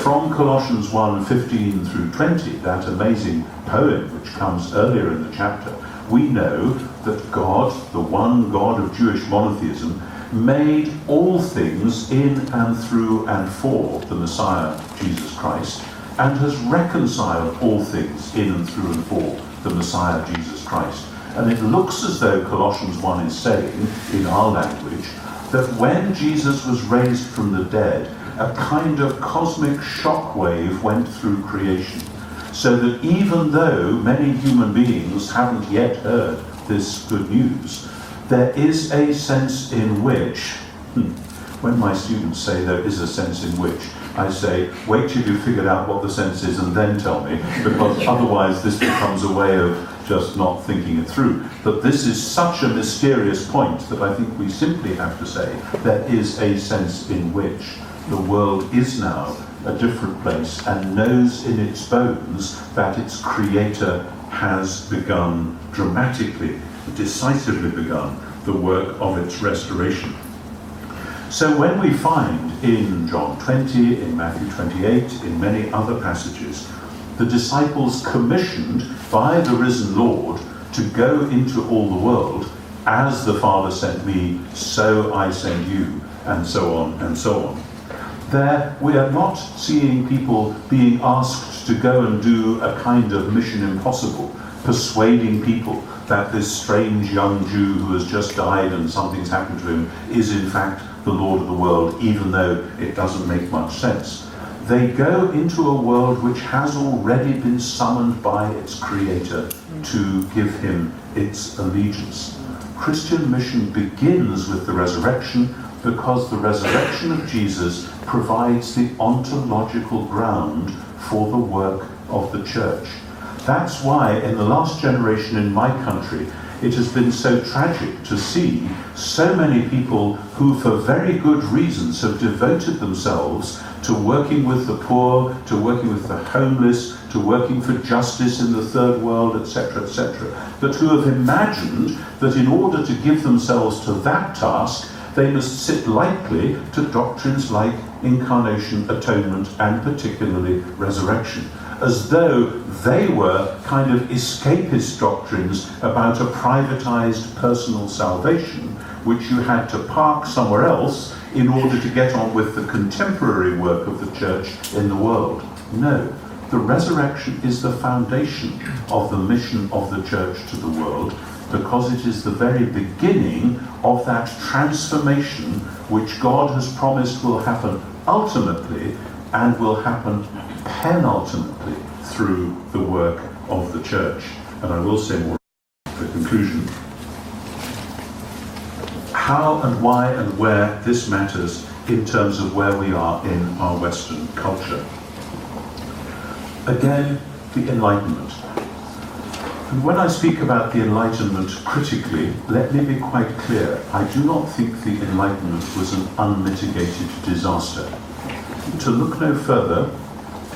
from Colossians 1:15 through 20, that amazing poem which comes earlier in the chapter, we know that God, the one God of Jewish monotheism, made all things in and through and for the Messiah, Jesus Christ, and has reconciled all things in and through and for the Messiah, Jesus Christ. And it looks as though Colossians 1 is saying, in our language, that when Jesus was raised from the dead, a kind of cosmic shockwave went through creation. So that even though many human beings haven't yet heard this good news, there is a sense in which, when my students say there is a sense in which, I say, wait till you've figured out what the sense is and then tell me, because otherwise this becomes a way of just not thinking it through. But this is such a mysterious point that I think we simply have to say there is a sense in which the world is now a different place and knows in its bones that its creator has begun dramatically, decisively begun the work of its restoration. So when we find in John 20, in Matthew 28, in many other passages, the disciples commissioned by the risen Lord to go into all the world, as the Father sent me, so I send you, and so on and so on. There, we are not seeing people being asked to go and do a kind of mission impossible, persuading people that this strange young Jew who has just died and something's happened to him is in fact the Lord of the world, even though it doesn't make much sense. They go into a world which has already been summoned by its creator to give him its allegiance. Christian mission begins with the resurrection, because the resurrection of Jesus provides the ontological ground for the work of the church. That's why in the last generation in my country, it has been so tragic to see so many people who for very good reasons have devoted themselves to working with the poor, to working with the homeless, to working for justice in the third world, etc., but who have imagined that in order to give themselves to that task, they must sit lightly to doctrines like incarnation, atonement, and particularly resurrection, as though they were kind of escapist doctrines about a privatized personal salvation, which you had to park somewhere else in order to get on with the contemporary work of the church in the world. No, the resurrection is the foundation of the mission of the church to the world, because it is the very beginning of that transformation which God has promised will happen ultimately and will happen penultimately through the work of the church. And I will say more in the conclusion. How and why and where this matters in terms of where we are in our Western culture. Again, the Enlightenment. And when I speak about the Enlightenment critically, let me be quite clear. I do not think the Enlightenment was an unmitigated disaster. To look no further,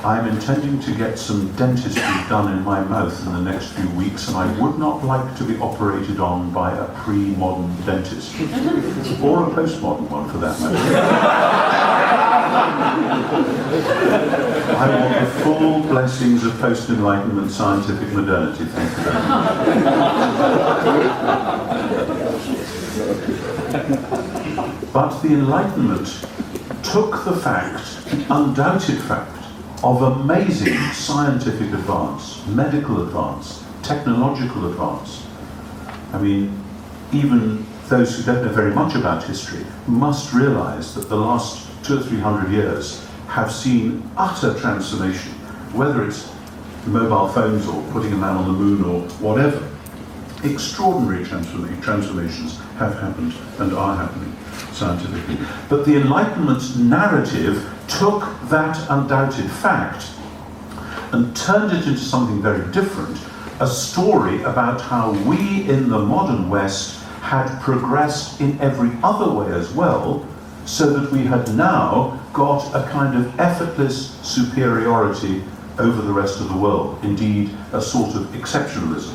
I am intending to get some dentistry done in my mouth in the next few weeks, and I would not like to be operated on by a pre-modern dentist, or a postmodern one for that matter. I want the full blessings of post-Enlightenment scientific modernity, thank you very much. But the Enlightenment took the fact, the undoubted fact, of amazing scientific advance, medical advance, technological advance. I mean, even those who don't know very much about history must realize that the last 200 or 300 years have seen utter transformation, whether it's mobile phones or putting a man on the moon or whatever. Extraordinary transformations have happened and are happening scientifically. But the Enlightenment narrative took that undoubted fact and turned it into something very different, a story about how we in the modern West had progressed in every other way as well, so that we had now got a kind of effortless superiority over the rest of the world, indeed a sort of exceptionalism.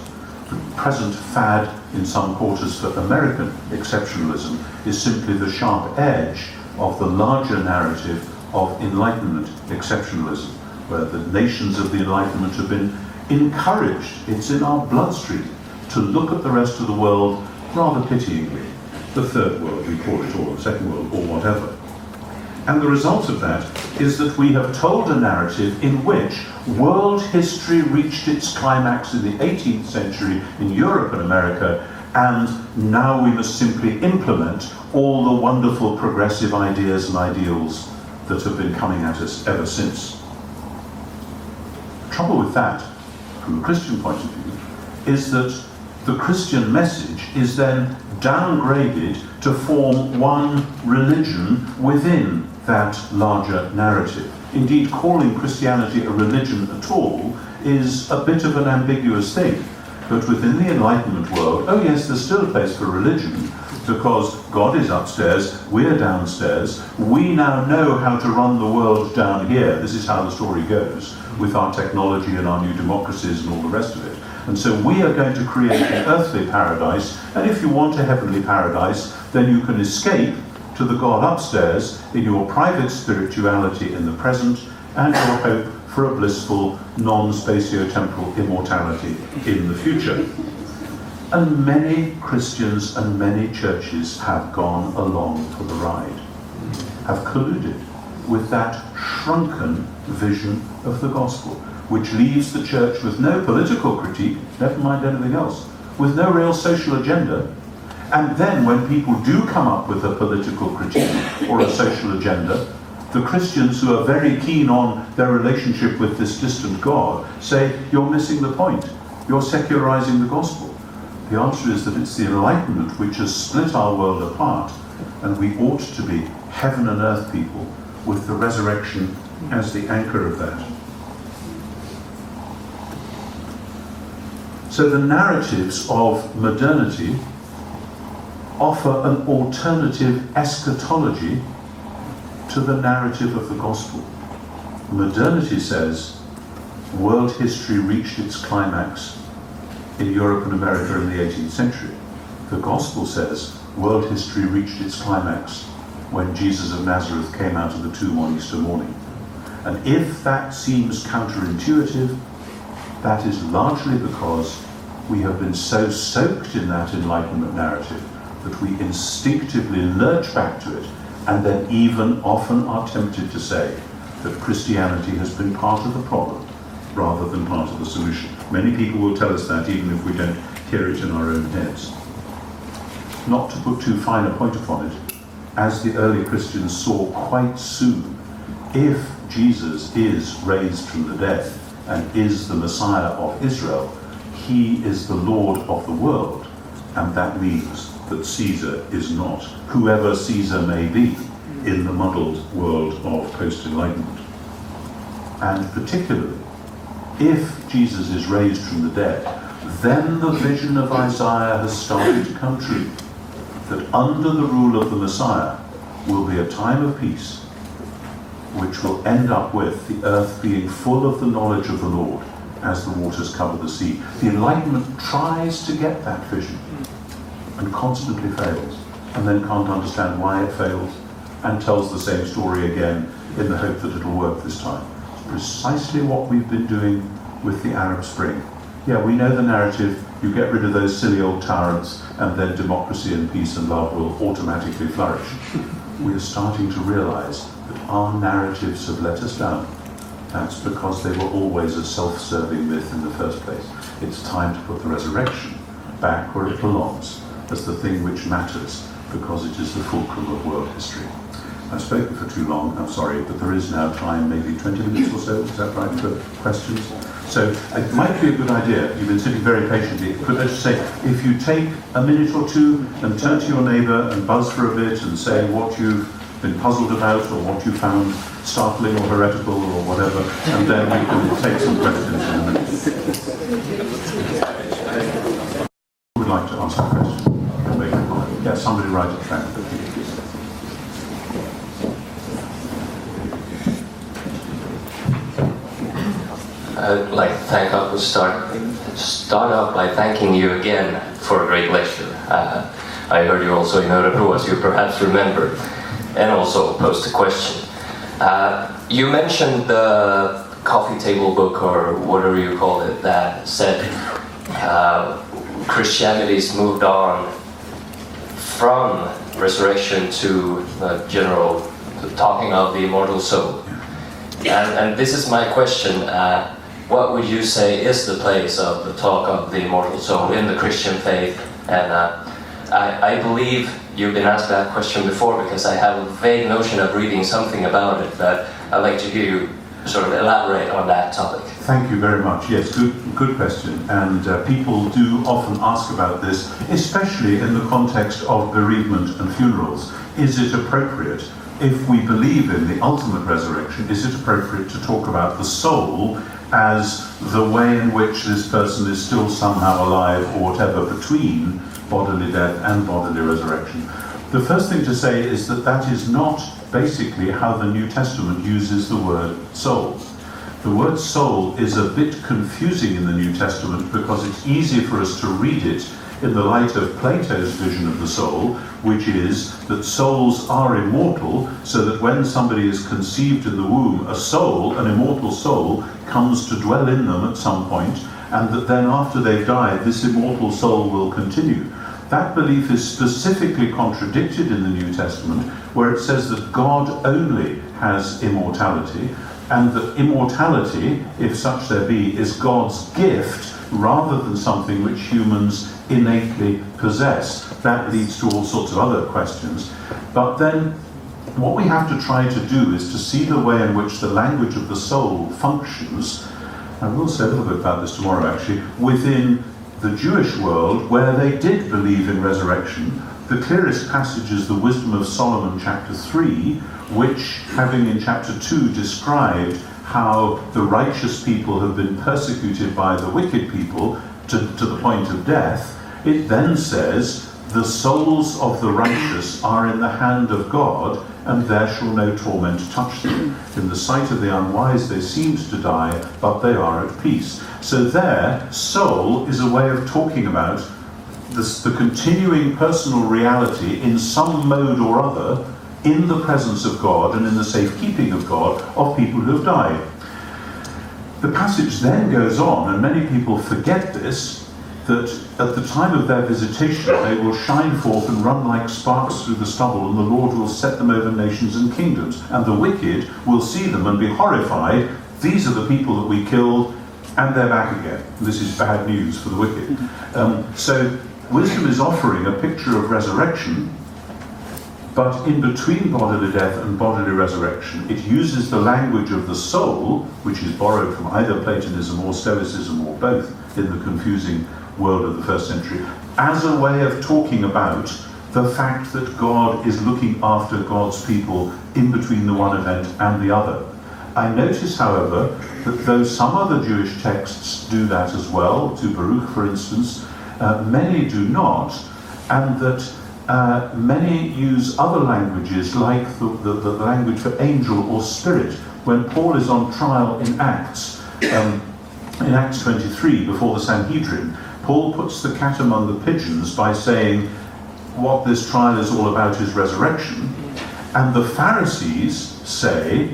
The present fad in some quarters for American exceptionalism is simply the sharp edge of the larger narrative of Enlightenment exceptionalism, where the nations of the Enlightenment have been encouraged, it's in our bloodstream, to look at the rest of the world rather pityingly, the third world we call it, or the second world, or whatever. And the result of that is that we have told a narrative in which world history reached its climax in the 18th century in Europe and America, and now we must simply implement all the wonderful progressive ideas and ideals that have been coming at us ever since. The trouble with that, from a Christian point of view, is that the Christian message is then downgraded to form one religion within that larger narrative. Indeed, calling Christianity a religion at all is a bit of an ambiguous thing. But within the Enlightenment world, oh yes, there's still a place for religion, because God is upstairs, we're downstairs, we now know how to run the world down here. This is how the story goes, with our technology and our new democracies and all the rest of it. And so we are going to create an earthly paradise, and if you want a heavenly paradise, then you can escape to the God upstairs in your private spirituality in the present, and your hope for a blissful, non-spatio-temporal immortality in the future. And many Christians and many churches have gone along for the ride, have colluded with that shrunken vision of the gospel, which leaves the church with no political critique, never mind anything else, with no real social agenda. And then when people do come up with a political critique or a social agenda, the Christians who are very keen on their relationship with this distant God say, you're missing the point, you're secularizing the gospel. The answer is that it's the Enlightenment which has split our world apart, and we ought to be heaven and earth people with the resurrection as the anchor of that. So the narratives of modernity offer an alternative eschatology to the narrative of the gospel. Modernity says world history reached its climax in Europe and America in the 18th century. The gospel says world history reached its climax when Jesus of Nazareth came out of the tomb on Easter morning. And if that seems counterintuitive, that is largely because we have been so soaked in that Enlightenment narrative that we instinctively lurch back to it, and then even often are tempted to say that Christianity has been part of the problem rather than part of the solution. Many people will tell us that even if we don't hear it in our own heads. Not to put too fine a point upon it, as the early Christians saw quite soon, if Jesus is raised from the dead and is the Messiah of Israel, he is the Lord of the world, and that means that Caesar is not, whoever Caesar may be, in the muddled world of post-Enlightenment. And particularly, if Jesus is raised from the dead, then the vision of Isaiah has started to come true, that under the rule of the Messiah will be a time of peace, which will end up with the earth being full of the knowledge of the Lord as the waters cover the sea. The Enlightenment tries to get that vision and constantly fails, and then can't understand why it fails, and tells the same story again in the hope that it'll work this time. It's precisely what we've been doing with the Arab Spring. Yeah, we know the narrative, you get rid of those silly old tyrants, and then democracy and peace and love will automatically flourish. We are starting to realize that our narratives have let us down. That's because they were always a self-serving myth in the first place. It's time to put the resurrection back where it belongs, as the thing which matters, because it is the fulcrum of world history. I've spoken for too long, I'm sorry, but there is now time, maybe 20 minutes or so, is that right, for questions? So it might be a good idea, you've been sitting very patiently, but let's say, if you take a minute or two and turn to your neighbour and buzz for a bit and say what you've been puzzled about or what you found startling or heretical or whatever, and then we can take some questions in a minute. Who would like to ask a question? Yeah, somebody right at the back. I'd like to start off by thanking you again for a great lecture. I heard you also in Örebro, as you perhaps remember, and also posed a question. You mentioned the coffee table book, or whatever you call it, that said Christianity's moved on from resurrection to the general talking of the immortal soul. And this is my question. What would you say is the place of the talk of the immortal soul in the Christian faith? And I believe you've been asked that question before, because I have a vague notion of reading something about it, that I'd like to hear you sort of elaborate on that topic. Thank you very much. Yes, good question. And people do often ask about this, especially in the context of bereavement and funerals. Is it appropriate, if we believe in the ultimate resurrection, is it appropriate to talk about the soul as the way in which this person is still somehow alive, or whatever, between bodily death and bodily resurrection? The first thing to say is that that is not basically how the New Testament uses the word soul. The word soul is a bit confusing in the New Testament, because it's easy for us to read it in the light of Plato's vision of the soul, which is that souls are immortal, so that when somebody is conceived in the womb, a soul, an immortal soul, comes to dwell in them at some point, and that then after they've died, this immortal soul will continue. That belief is specifically contradicted in the New Testament, where it says that God only has immortality, and that immortality, if such there be, is God's gift rather than something which humans innately possess. That leads to all sorts of other questions. But then what we have to try to do is to see the way in which the language of the soul functions. I will say a little bit about this tomorrow, actually, within the Jewish world, where they did believe in resurrection. The clearest passage is the Wisdom of Solomon, chapter 3, which, having in chapter 2 described how the righteous people have been persecuted by the wicked people to the point of death, it then says, the souls of the righteous are in the hand of God, and there shall no torment touch them. In the sight of the unwise they seem to die, but they are at peace. So there, soul is a way of talking about the continuing personal reality in some mode or other, in the presence of God and in the safekeeping of God, of people who have died. The passage then goes on, and many people forget this, that at the time of their visitation they will shine forth and run like sparks through the stubble, and the Lord will set them over nations and kingdoms, and the wicked will see them and be horrified. These are the people that we killed, and they're back again. This is bad news for the wicked. So wisdom is offering a picture of resurrection, but in between bodily death and bodily resurrection, it uses the language of the soul, which is borrowed from either Platonism or Stoicism or both in the confusing world of the first century, as a way of talking about the fact that God is looking after God's people in between the one event and the other. I notice, however, that though some other Jewish texts do that as well, to Baruch for instance, many do not, and that many use other languages like the language for angel or spirit. When Paul is on trial in Acts 23 before the Sanhedrin, Paul puts the cat among the pigeons by saying what this trial is all about is resurrection, and the Pharisees say,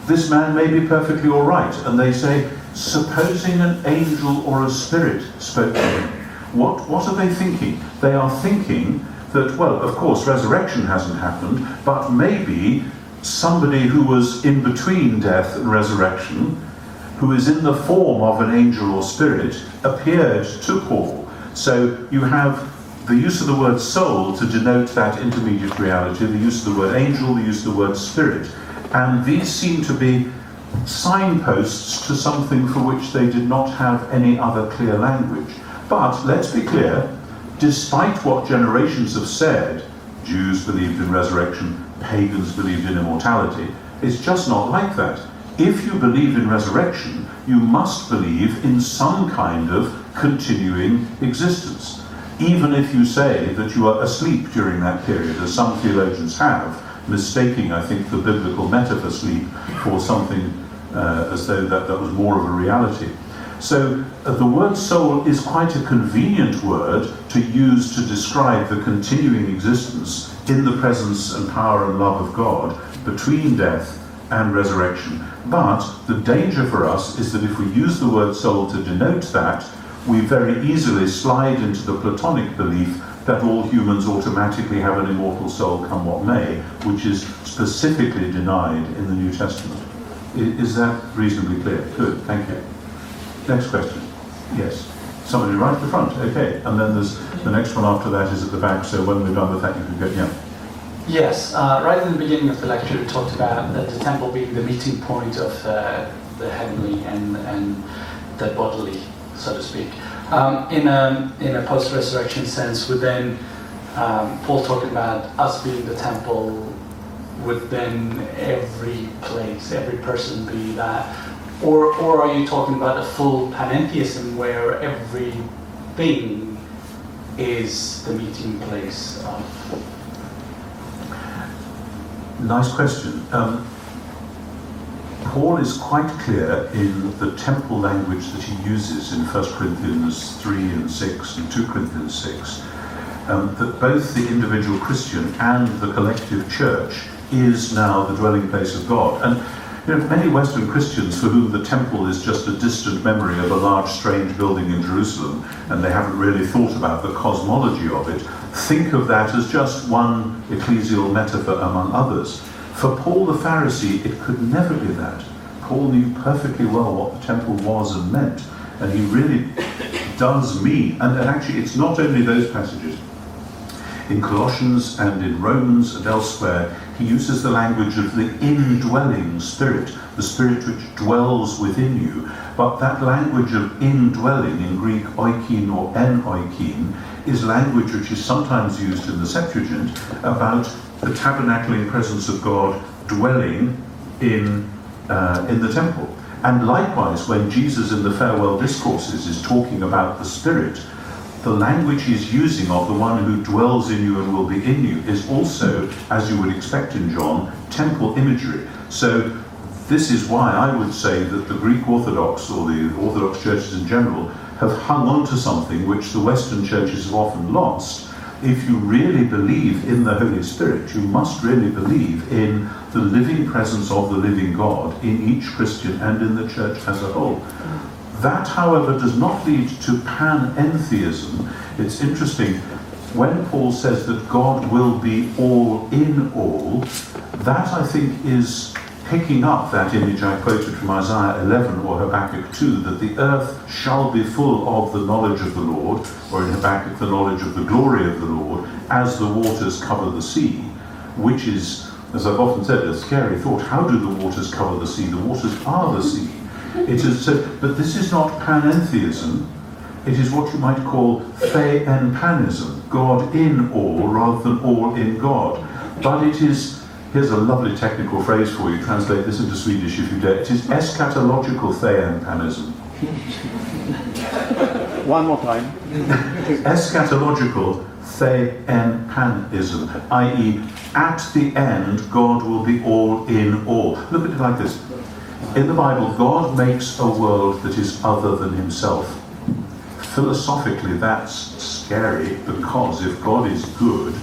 this man may be perfectly all right, and they say, supposing an angel or a spirit spoke to him. What are they thinking? They are thinking that, well, of course, resurrection hasn't happened, but maybe somebody who was in between death and resurrection, who is in the form of an angel or spirit, appeared to Paul. So you have the use of the word soul to denote that intermediate reality, the use of the word angel, the use of the word spirit. And these seem to be signposts to something for which they did not have any other clear language. But let's be clear, despite what generations have said, Jews believed in resurrection, pagans believed in immortality, it's just not like that. If you believe in resurrection, you must believe in some kind of continuing existence. Even if you say that you are asleep during that period, as some theologians have, mistaking, I think, the biblical metaphor sleep for something as though that was more of a reality. So the word soul is quite a convenient word to use to describe the continuing existence in the presence and power and love of God between death and resurrection. But the danger for us is that if we use the word soul to denote that, we very easily slide into the Platonic belief that all humans automatically have an immortal soul come what may, which is specifically denied in the New Testament. Is that reasonably clear? Good, thank you. Next question. Yes. Somebody right at the front, okay. And then there's the next one after that is at the back, so when we're done with that you can go, yeah. Yes, right in the beginning of the lecture we talked about the temple being the meeting point of the heavenly and the bodily, so to speak. In a post-resurrection sense, would then Paul talking about us being the temple, would then every place, every person be that? Or are you talking about a full panentheism where everything is the meeting place of? Nice question. Paul is quite clear in the temple language that he uses in 1 Corinthians 3 and 6 and 2 Corinthians 6, that both the individual Christian and the collective church is now the dwelling place of God. And many Western Christians for whom the temple is just a distant memory of a large strange building in Jerusalem, and they haven't really thought about the cosmology of it, think of that as just one ecclesial metaphor among others. For Paul the Pharisee, it could never be that. Paul knew perfectly well what the temple was and meant, and he really does mean, and actually it's not only those passages. In Colossians and in Romans and elsewhere, he uses the language of the indwelling spirit, the spirit which dwells within you. But that language of indwelling, in Greek oikin or en oikin, is language which is sometimes used in the Septuagint about the tabernacling presence of God dwelling in the temple. And likewise, when Jesus in the farewell discourses is talking about the Spirit, the language he's using of the one who dwells in you and will be in you is also, as you would expect in John, temple imagery. So this is why I would say that the Greek Orthodox, or the Orthodox churches in general, have hung on to something which the Western churches have often lost. If you really believe in the Holy Spirit, you must really believe in the living presence of the living God in each Christian and in the church as a whole. That, however, does not lead to panentheism. It's interesting, when Paul says that God will be all in all, that I think is picking up that image I quoted from Isaiah 11 or Habakkuk 2, that the earth shall be full of the knowledge of the Lord, or in Habakkuk the knowledge of the glory of the Lord, as the waters cover the sea, which is, as I've often said, a scary thought. How do the waters cover the sea? The waters are the sea. It is said, but this is not panentheism. It is what you might call theenpanism, God in all rather than all in God. But it is, here's a lovely technical phrase for you, translate this into Swedish if you dare. It is eschatological theenpanism. One more time. Eschatological theenpanism, i.e., at the end, God will be all in all. Look at it like this. In the Bible, God makes a world that is other than himself. Philosophically, that's scary, because if God is good,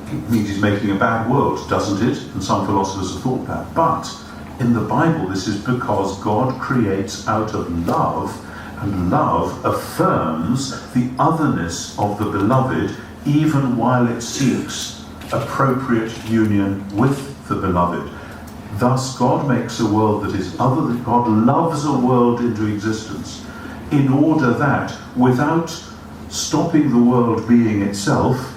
it means he's making a bad world, doesn't it? And some philosophers have thought that. But in the Bible, this is because God creates out of love, and love affirms the otherness of the beloved, even while it seeks appropriate union with the beloved. Thus, God makes a world that is other than God, loves a world into existence, in order that, without stopping the world being itself,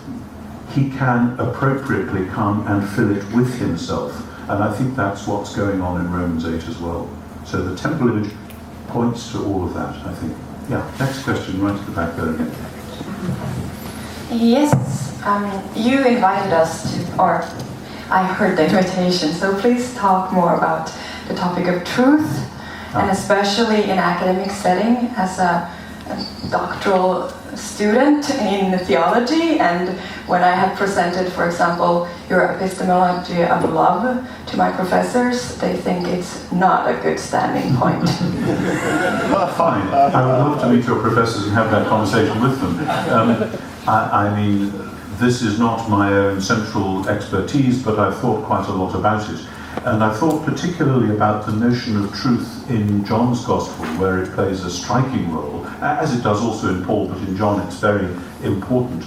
he can appropriately come and fill it with himself. And I think that's what's going on in Romans 8 as well. So the temple image points to all of that, I think. Yeah, next question, right at the back there again. Yes, you invited us to, or I heard the invitation, so please talk more about the topic of truth, and especially in academic setting as a doctoral student in theology, and when I have presented, for example, your epistemology of love to my professors, they think it's not a good standing point. Well, fine. I would love to meet your professors and have that conversation with them. I mean, this is not my own central expertise, but I've thought quite a lot about it. And I thought particularly about the notion of truth in John's Gospel, where it plays a striking role, as it does also in Paul, but in John it's very important.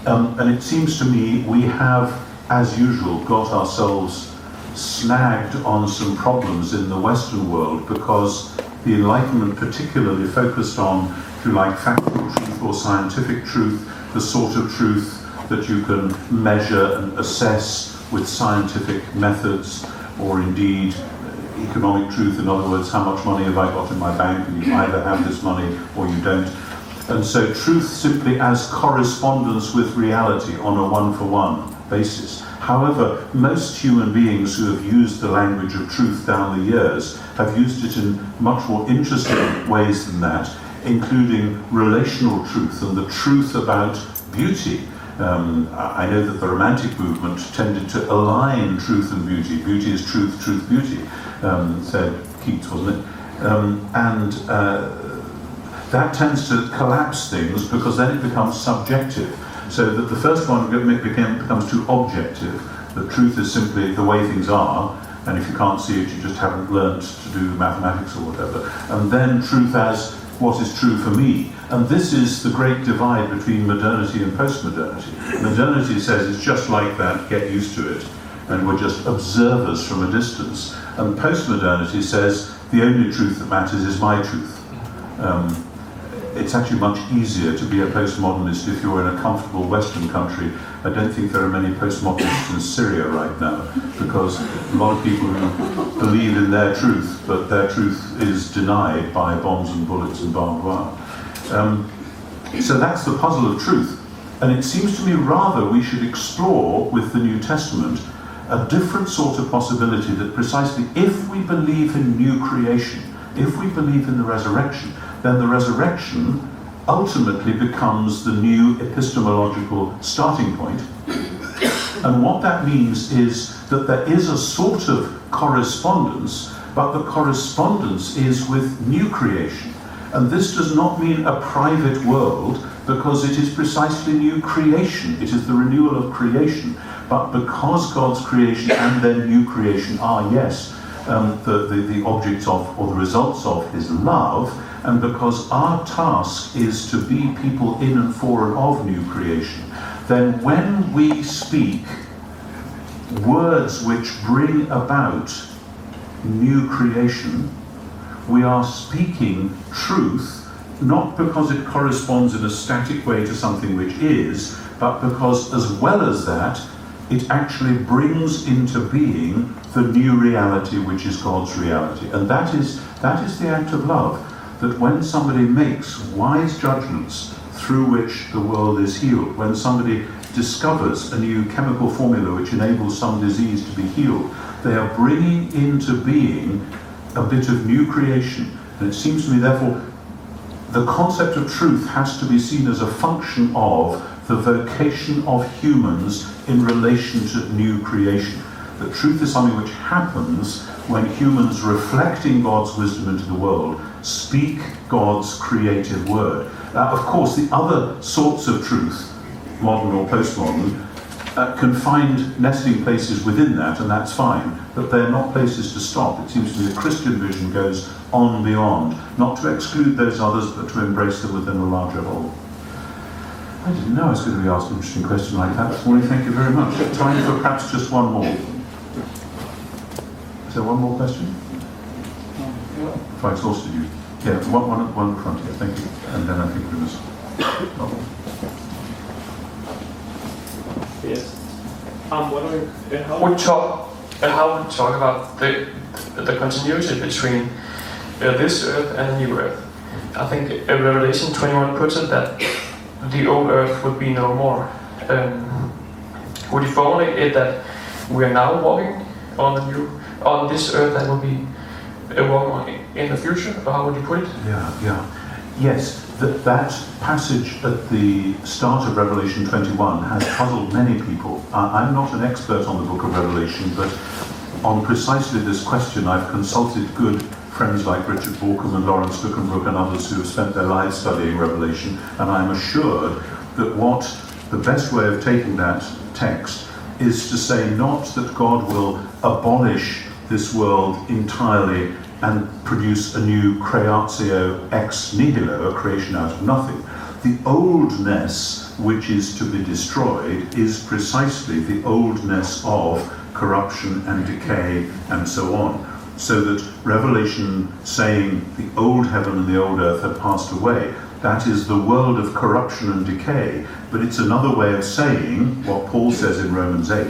And it seems to me we have, as usual, got ourselves snagged on some problems in the Western world because the Enlightenment particularly focused on, if you like, factual truth or scientific truth, the sort of truth that you can measure and assess with scientific methods, or indeed economic truth. In other words, how much money have I got in my bank, and you either have this money or you don't. And so truth simply as correspondence with reality on a one-for-one basis. However, most human beings who have used the language of truth down the years have used it in much more interesting ways than that, including relational truth and the truth about beauty. I know that the Romantic movement tended to align truth and beauty. Beauty is truth, truth, beauty, said Keats, wasn't it? That tends to collapse things because then it becomes subjective. So that the first one becomes too objective. The truth is simply the way things are, and if you can't see it, you just haven't learnt to do mathematics or whatever. And then truth as what is true for me. And this is the great divide between modernity and postmodernity. Modernity says it's just like that, get used to it, and we're just observers from a distance. And postmodernity says the only truth that matters is my truth. It's actually much easier to be a postmodernist if you're in a comfortable Western country. I don't think there are many postmodernists in Syria right now, because a lot of people who believe in their truth, but their truth is denied by bombs and bullets and barbed wire. So that's the puzzle of truth. And it seems to me rather we should explore with the New Testament a different sort of possibility, that precisely if we believe in new creation, if we believe in the resurrection, then the resurrection ultimately becomes the new epistemological starting point. And what that means is that there is a sort of correspondence, but the correspondence is with new creation. And this does not mean a private world, because it is precisely new creation. It is the renewal of creation. But because God's creation and then new creation are, yes, the objects of, or the results of his love, and because our task is to be people in and for and of new creation, then when we speak words which bring about new creation, we are speaking truth, not because it corresponds in a static way to something which is, but because as well as that, it actually brings into being the new reality which is God's reality. And that is the act of love. That when somebody makes wise judgments through which the world is healed, when somebody discovers a new chemical formula which enables some disease to be healed, they are bringing into being a bit of new creation. And it seems to me, therefore, the concept of truth has to be seen as a function of the vocation of humans in relation to new creation. That truth is something which happens when humans, reflecting God's wisdom into the world, speak God's creative word. Of course, the other sorts of truth, modern or postmodern, can find nesting places within that, and that's fine, but they're not places to stop. It seems to me the Christian vision goes on beyond, not to exclude those others, but to embrace them within a larger whole. I didn't know I was going to be asked an interesting question like that this morning. Thank you very much. Time for perhaps just one more. Is there one more question? If I exhausted you. Yeah, one in front here, thank you. And then I think we must. Yes. I'm wondering how we talk about the continuity between this earth and the new earth. I think Revelation 21 puts it that the old earth would be no more. Would you formulate it that we are now walking on this earth that will be walking in the future, or how would you put it? Yes, that passage at the start of Revelation 21 has puzzled many people. I'm not an expert on the book of Revelation, but on precisely this question I've consulted good friends like Richard Borkham and Lawrence Luckenbrook and others who have spent their lives studying Revelation, and I'm assured that the best way of taking that text is to say not that God will abolish this world entirely and produce a new creatio ex nihilo, a creation out of nothing. the oldness which is to be destroyed is precisely the oldness of corruption and decay and so on. So that Revelation saying the old heaven and the old earth have passed away, that is the world of corruption and decay, but it's another way of saying what Paul says in Romans 8,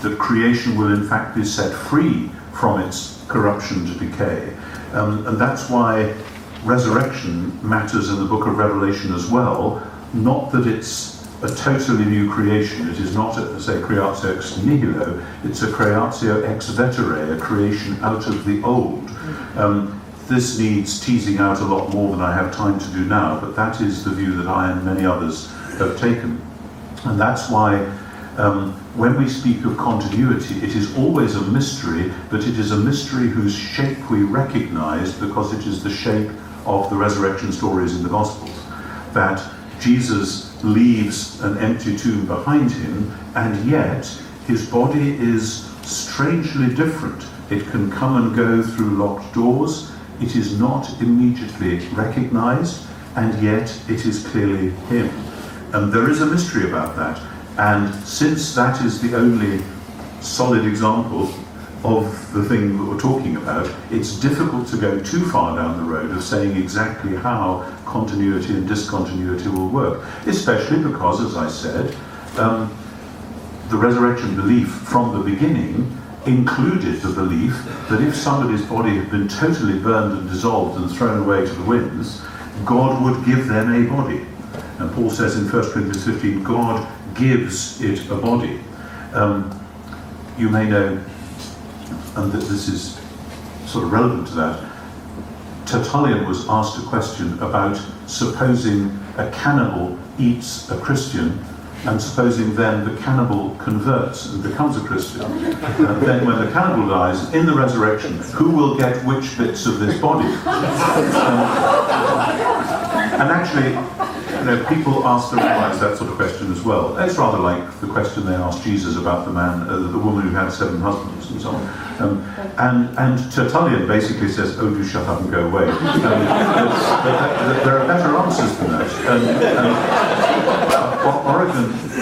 that creation will in fact be set free from its corruption to decay. And that's why resurrection matters in the book of Revelation as well, not that it's a totally new creation. It is not, say, creatio ex nihilo, it's a creatio ex vetere, a creation out of the old. This needs teasing out a lot more than I have time to do now, but that is the view that I and many others have taken. And that's why when we speak of continuity, it is always a mystery, but it is a mystery whose shape we recognize because it is the shape of the resurrection stories in the Gospels. That Jesus leaves an empty tomb behind him, and yet his body is strangely different. It can come and go through locked doors. It is not immediately recognized, and yet it is clearly him. And there is a mystery about that. And since that is the only solid example of the thing that we're talking about, it's difficult to go too far down the road of saying exactly how continuity and discontinuity will work, especially because, as I said, the resurrection belief from the beginning included the belief that if somebody's body had been totally burned and dissolved and thrown away to the winds, God would give them a body. And Paul says in 1 Corinthians 15, God gives it a body. You may know, and that this is sort of relevant to that, Tertullian was asked a question about supposing a cannibal eats a Christian, and supposing then the cannibal converts and becomes a Christian. Then when the cannibal dies, in the resurrection, who will get which bits of this body? And actually, people ask the rabbis that sort of question as well. It's rather like the question they asked Jesus about the woman who had 7 husbands and so on. And Tertullian basically says, "Oh, do shut up and go away." There are better answers than that.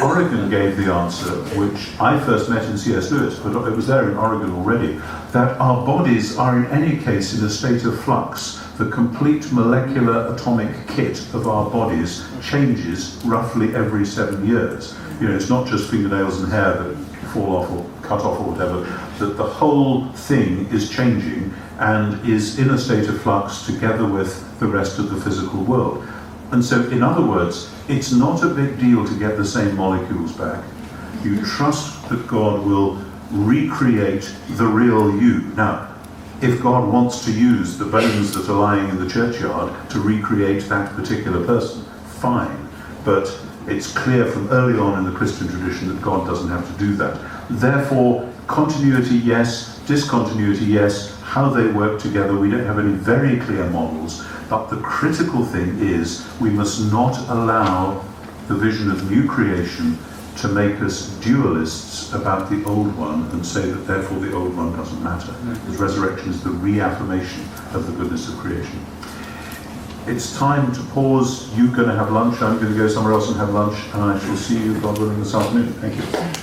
Origen gave the answer, which I first met in C.S. Lewis, but it was there in Origen already, that our bodies are in any case in a state of flux. The complete molecular atomic kit of our bodies changes roughly every 7 years. It's not just fingernails and hair that fall off or cut off or whatever, that the whole thing is changing and is in a state of flux together with the rest of the physical world. And so, in other words, it's not a big deal to get the same molecules back. You trust that God will recreate the real you. Now, if God wants to use the bones that are lying in the churchyard to recreate that particular person, fine. But it's clear from early on in the Christian tradition that God doesn't have to do that. Therefore, continuity, yes. Discontinuity, yes. How they work together, we don't have any very clear models. But the critical thing is we must not allow the vision of new creation to make us dualists about the old one and say that therefore the old one doesn't matter. Because resurrection is the reaffirmation of the goodness of creation. It's time to pause. You're going to have lunch. I'm going to go somewhere else and have lunch. And I shall see you, God willing, this afternoon. Thank you.